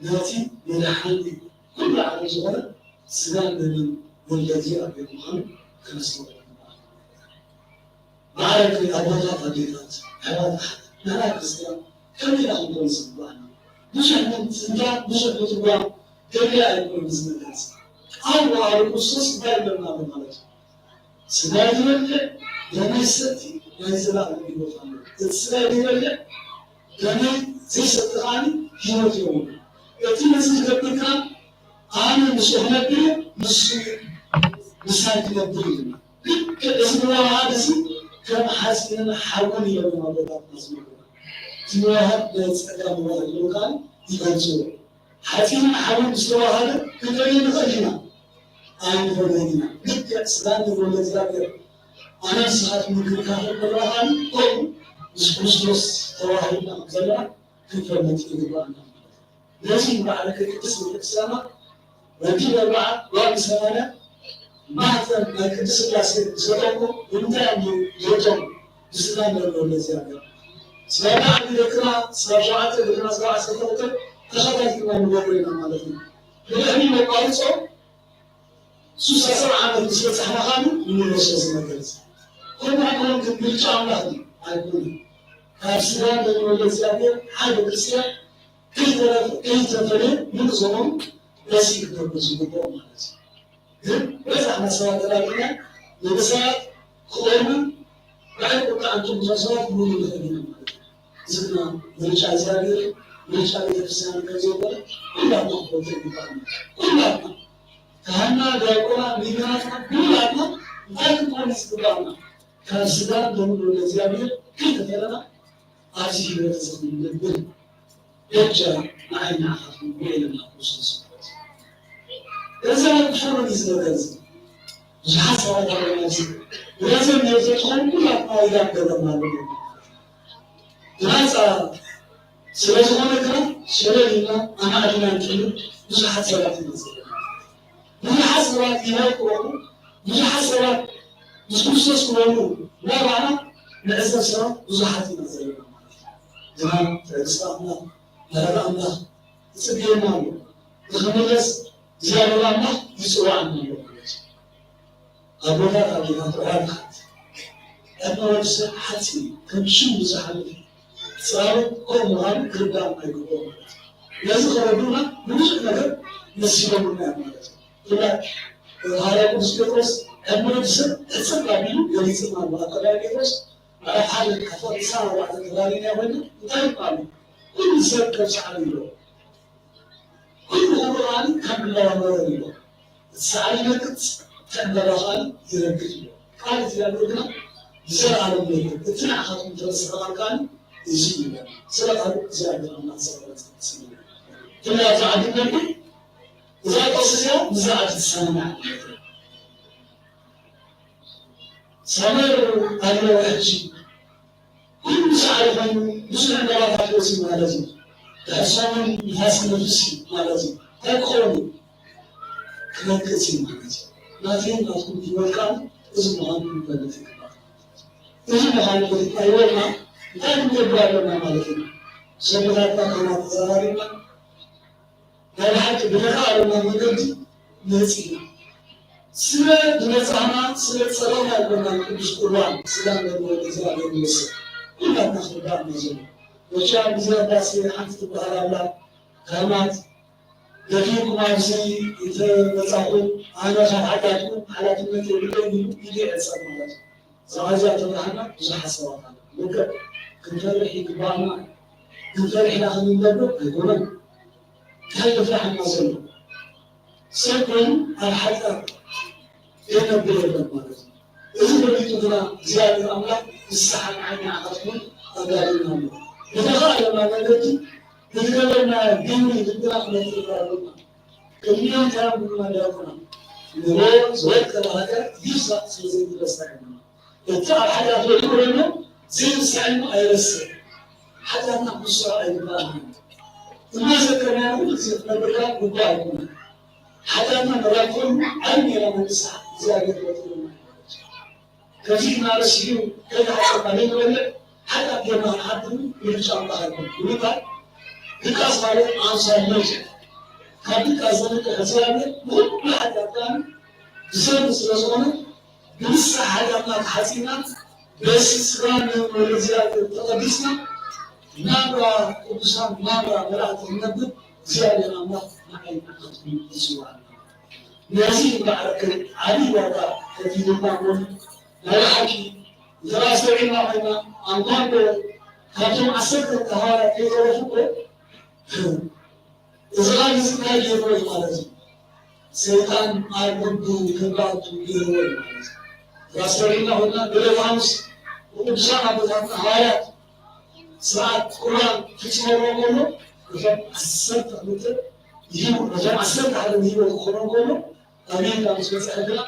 ناتي من حالي كل على زغرة سلام من والذي أبي محمد كنسل معركة أبوها قديرات حوالي نراك السلام كم يلاقون كل سبحانه مش من سنجاب مش من تبغى كم يلاقون بزن الناس أو على الخصوص دائما ما بنعرف سلام لما يستي ينزل على البيوت السلام يرجع لمن زي ستخاني هيوت يوم يأتي نزل قبلك أنا مش هنبي مش مساعد نبي اسم الله هذا كم حاسين حاولني يوم ما بدأت نسمع تنوها بيتسأل الله يقول يبنسوا حاسين حاول مستوى هذا كذلك نخلينا أنا بقولنا نبدأ سلام نقول لك أنا ساعات ممكن كافر بالله قوم مش تواهينا زمان كيف نتيجة بعنا لازم بعد كده تسمع السلام ونجيب بعد واحد سنة بعد ما كتسمع السلام ونتعلم يوم السلام نقول لك سلام عند ذكرى سلام جاءت ذكرى سلام سلام تخطيت كما نقولنا مالتنا لأني ما قالوا سوسة سبعة من سوسة سحنا من الرسول المكرس كل ما يقولون كبير شام لهدي عيقولي كارسيان من الزابير حاجة كرسيان كي تفرد من زمان بس يقدر بزوجه مالتي بس احنا سوا تلاقينا لبسات خلينا بعد كده أنتم مجازات من الخلينا زدنا نرجع زابير نرجع لكرسيان كذوبة كلها نقول في المكان كلها كهنا دايكونا ميجانا كلها دايكونا نسبنا كارسيان من الزابير كي تفرنا هذه هي تسمى البر يرجع معنا أحد من بيننا خصوصا لازم نحاول نزيد مش حاسة على الناس لازم يفتحون كل أقوال قدرنا لماذا سلسلة كذا شرينا أنا أدنى كذا مش حاسة على الناس مش حاسة على كذا مش حاسة على مش خصوص كلامه لا معنا نعزة سلام مش حاسة على جماعة الإسلام لا الله سبحانه الخميس زيادة الله يسوع عنه أبونا أبينا تراجع أنا نفس حتى كم شو مزحلف صار كل مرة كردا ما يقولون لازم خرجونا مش نقدر نسيبهم من هذا هذا مسكوس أنا نفس أتسمع يلزم الله كذا يفوز على حال كفر صار واحد كذا يقول طيب كل سبب كشعري كل قرآن كم لا مرة سعيدك تعبر خال يركز قالت يا ابننا زرع على البيت تطلع خاتم ترسل كان يجينا سرقة زاد الله صلى الله عليه وسلم كنا تعبنا إذا تصير مزاعة السماء سمر أنا وحشي كل سعيد مش عندنا فلوس ما لازم تحسون يحسن نفسي ما لازم تكوني كنا كثير ما لازم لكن أقول في مكان اسمه هم بلدك اسمه هم بلدك أيوة لا نقبل ما مالكنا سبحان الله تزارنا لا حد بنقال ما مدد نسينا سلا بنزعنا سلا سلامة بنا بشكران سلام بنا بزرع الناس كلنا ناخذ بعض نزول وشان بزرع باسي حتى تبقى الله كلمات لكن ما يصير إذا نزعوا أنا شاهدتكم على كلمة يقولون يجي إنسان مالك زواجات الرحمة زح سواها لكن كنت رحي كبارنا كنت رحي ناخذ من دبر يقولون هل تفرح النزول سيكون الحتى ينبغي بالمالك إذا بديتنا زيادة الأملاك السحن عيني عقدكم أبدا الأملاك إذا غير ما نقدر نتكلمنا ديني بالدراهم نتكلمنا كمية كلام بما يقولنا نقول زوج كذا يفصل سوزي بالسعينا يتعب حاجة تقولنا زين السعينا أيرس حتى نقص أي بلاد الناس كمان يقول زين البلاد بقاعدنا حتى نراكم أني لما نسعى زيادة الوطن كثير على شيء كذا حسب ما نقول حتى جماعة حد يرجع الله يقول بكاس مالك أنصار نجح كان بكاس مالك خسرانة كل حدا كان بسبب سلسلة لسه حدا ما حسينا بس إسرائيل ورزيات تقدسنا نابرا قدسان نابرا مرات النبض زيادة الله معي أخذ يسوع نازل معركة علي وضع كثير معهم لا يحكي زراسرين وحنا أنقذ كاتم أسد التهارة في طرفه إزراء زكاة يروي مالك سيطان أربدو كبات يروي مالك زراسرين وحنا بالفانس وبشان بذات التهارة ساعات قرآن تسمعوا منه رجع أسد مثل يجيبوا رجع أسد على يجيبوا القرآن كله أمين لا مسؤول سألنا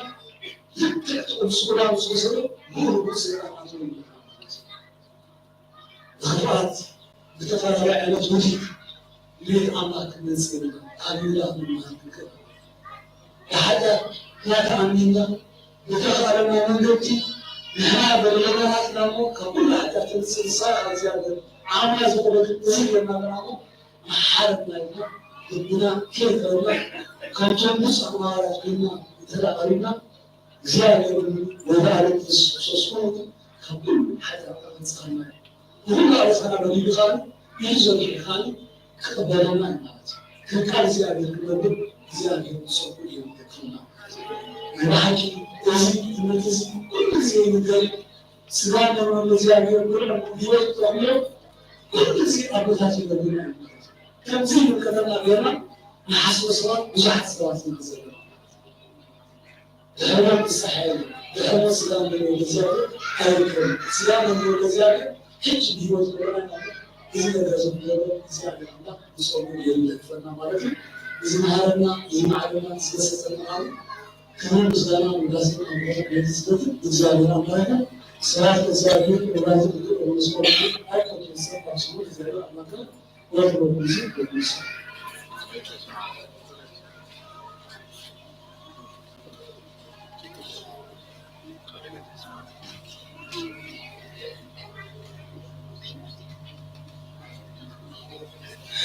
وسكولا وسكوسر مو بس خطوات بتفرج على وجودي ليه أملاك من سنة قليلة من مالك حتى لا تأمننا بتخرج من وجودي نحن بلغنا نامو كل حتى تنسى صار زيادة عامل زوجة زي ما نامو محاربنا لنا بدنا كيف قلنا كم نص أمارة كنا ترى قريبنا زيادة وذلك الصوت كل حتى نسخنا وهم عرفنا بني بخان يجوز الحال قبلنا الناس كان زيادة كل زيادة الصوت اليوم كنا نحكي نمتز كل زي مثل سلام من زيادة كل بيوت تعمل كل زي أبو ثاشي بدنا كم زي كذا غيرنا نحسب صلاة وجحد صلاة نزل دخلنا الصحيح دخلنا سلام من الزيادة هاي سلام من الزيادة كيف بيوت كلنا إذا درسنا زيادة الله يسوون يلا فنا مالك إذا نهارنا إذا معلومات سياسة كمان بزانا ولازم نعمل بيتزبط بزانا أمريكا سواء زيادة ولازم نقول نسمع هاي كل شيء باشمول زيادة أمريكا ولا بنسي بنسي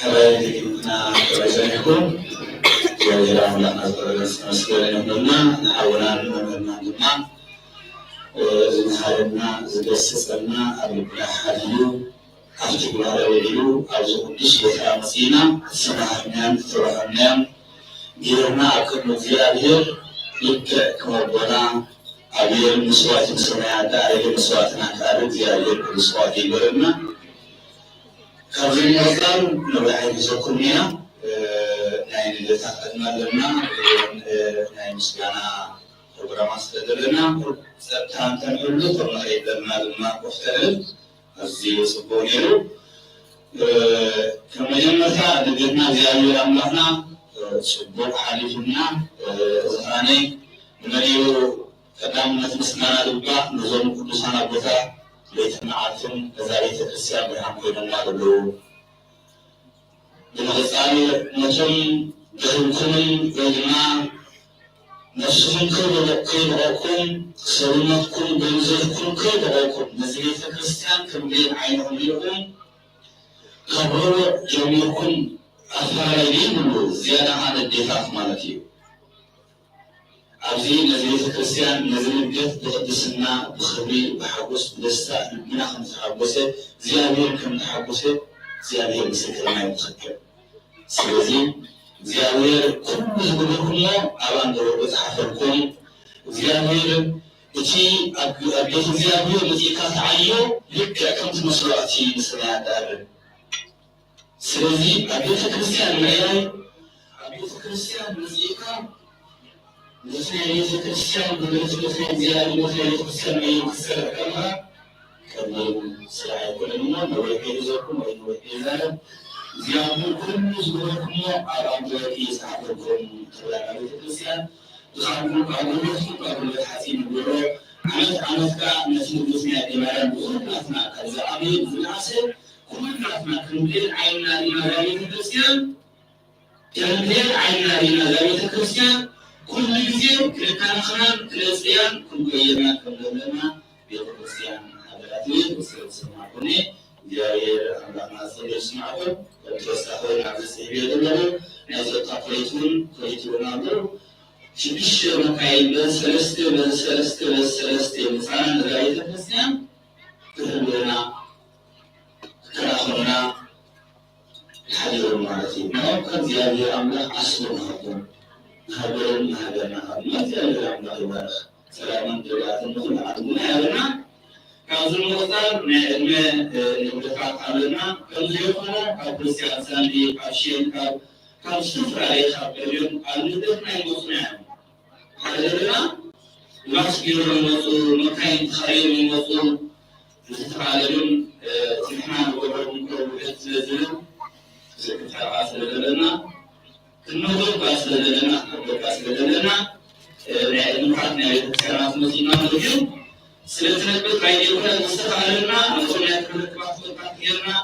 حبايبنا وعزائكم جاهلا لنا مسؤولين منا نحاولنا نمنا جمع زنهارنا زدسسنا أبلغنا حليو أفتقنا رأيلو أرزق الدش بتعمسينا سماحنا ترحمنا جيرنا أكبر زيادة لك كمربنا أبير مسوات مسمعات على مسواتنا كارد زيادة مسوات يبرنا كابين يزال نبغى نزكمينا ناين اللي تقدمنا لنا ناين مسكنا برنامج استدلنا سبتان تنقله ثم خيدنا لنا كفتر الزيو سبونيرو كما جمعنا دبنا زيادة أملانا سبوك حالفنا زهاني نريو قدام نتمسنا لبا نزوم كدوسنا بوتا ليتنا عارفين كذلك الكريستيان بهم كيدنا لبلو بمغزاني نجم بهمكم وجماع نفسهم كيف رأيكم سلمتكم بنزلكم كيف رأيكم نزلت الكريستيان كم بين عينهم لهم خبروا جميعكم أفعالين زيادة عن الدفاع مالتي أبزي نزلت الكريستيان نزلت بيت بقدسنا بخبري بحبس بدستا من خمس حبسة زيادة كم حبسة زيادة مسكر ما يتذكر سلزي زيادة كل زبونكم أبان دور بتحفركم زيادة بتي أبيت زيادة التي كانت عيو لك كم مسراتي مسنا دار سلزي أبيت الكريستيان معي أبيت الكريستيان مزيكا مثل الكريستيان بالنسبة لزيادة مثل الكريستيان يكسر كلها كمل سلاح كل منا نوري زوجكم ونوري زالم زيادة كل زوجكم أراد يساعدكم تبع الكريستيان تساعدكم قبل الحسين بلو عملت كنسيب مسنا دمارا بكل أثناء كذا أمي بالعصر كل أثناء كمل عيننا لمجال الكريستيان كمل عيننا لمجال الكريستيان كل يوم كان خلال كريستيان كل يوم كلنا بكريستيان هذا سمعوني جاير أنا سمعوا تستحون على السبيل الله نزل تقريتون نادر شبيش مكاين بسلست مثلا رأيت كريستيان كلنا كأخونا الحديث المعرفي ما كان زيادة أملا أصلهم هذا هذا ما في أي عمل يبارك سلام دولات المخلوق عندنا هذا كازم وصل نعم نبدأ علينا كم زيوخنا كابرسيا ساندي كاشين كاب سفر عليه خبرين علمتنا يمصنع هذا ناس كيلو الموصول مكان خير الموصول تتعلمون تحنا وبرهم كروبات زلزلة سكتها عسل لنا كنوضو عسل لنا عسل لنا نعلم حالنا يتكلم مسينا نرجو سلسلة بترايدنا مستقبلنا نقول نحن نتواصل كثيرنا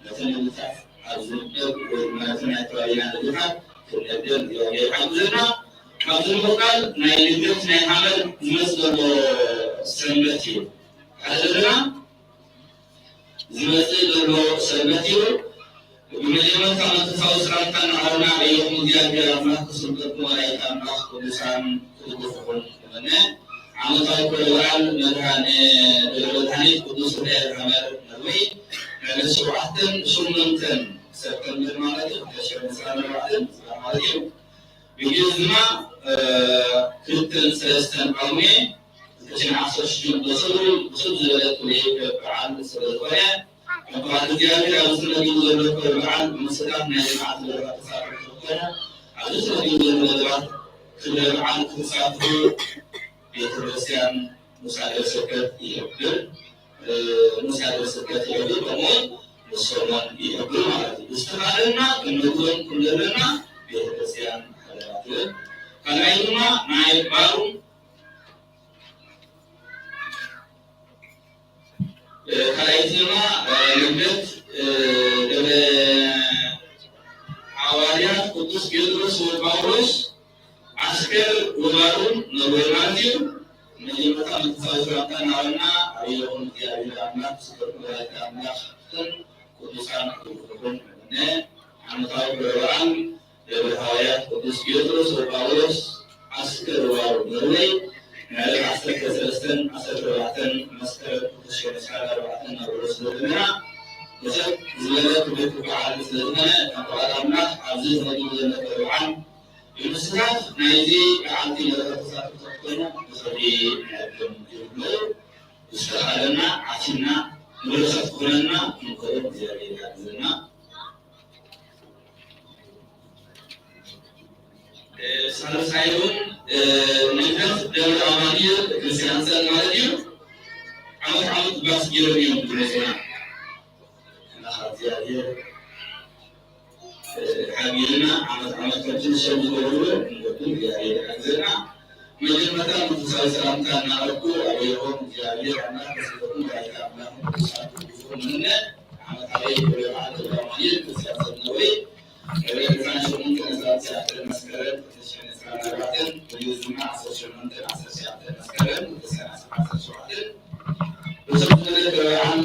نتنمت عزمنا ونتنمت ترايدنا لنا كنقدر يحملنا كابتن بقال نايلتنا نعمل مثل سنبتي هذا زمثل سنبتي بمجموعة كانت تصور كان عنا عليهم جاء ما كسبت وراء ما خلصان كتبهم كمان عم تقول الآن نهاني قدوس الأمر نوي نسوعتن سمنتن سبتمبر مالك كشف مسألة واحد مالك بجزمة كتن سلسلة قومي كشين عصر شجون بصدر زلالة كلية بعد سلسلة بعد جامعة أوصل لجوزر بعد مسألة نجمع سلسلة تسافر كلها أوصل لجوزر بعد تسافر بيتبسيان مساعدة سكت يقدر مساعدة سكت يقدر كمان مسلمان يقدر على استمرارنا كنقول كلنا بيتبسيان هذا kalau itu mah naik baru kalau itu mah lebih dari awalnya putus gitu Paulus asker baru nabi menjadi kesalahan awalnya ayat tiada anak seperti anak dan putusan ini antara berulang berhayat kudus Petrus Paulus asker baru mulai dari asker keselestan asker berwatan masker kudus keselestan berwatan Paulus sebenarnya besar zilada kebetulan sebenarnya antara anak aziz lagi zilada berwatan المسلم نايزي عندي لرقصات تقطنا بخلي نعلم يبلو استخدمنا عشنا نرخص كلنا نقرب زيادة عندنا salah sayun nilai dari awalnya kesehatan malaysia amat bas jernih Indonesia nah hadiah حبيبنا على كتير شيء يقولوا نقول يا أخينا من متى متسلسل كان ناركو أبيهم جالي أنا كسبهم بعيد أنا منا على عليه على الرمايل كسبهم نوي kalau kita mungkin saat saya masker kesehatan sekarang beliau asosiasi asosiasi masker kesehatan asosiasi bersama dengan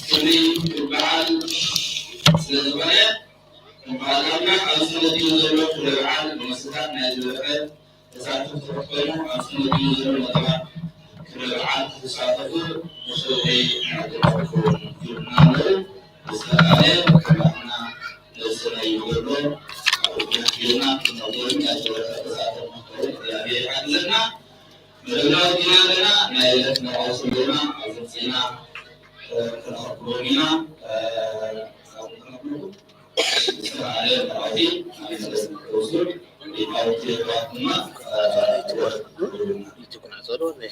kini perubahan sebenarnya pembahasannya harus lebih dulu perubahan maksudnya najukan kesehatan terpenuh harus lebih dulu perubahan kesehatan itu sesuai dengan jurnal sekarang karena selain itu kita mengalami acara kesehatan dari adzana benar benar naik nausudana azina kerana sekarang tadi usul di bawah keluarga
itu kena sorot deh.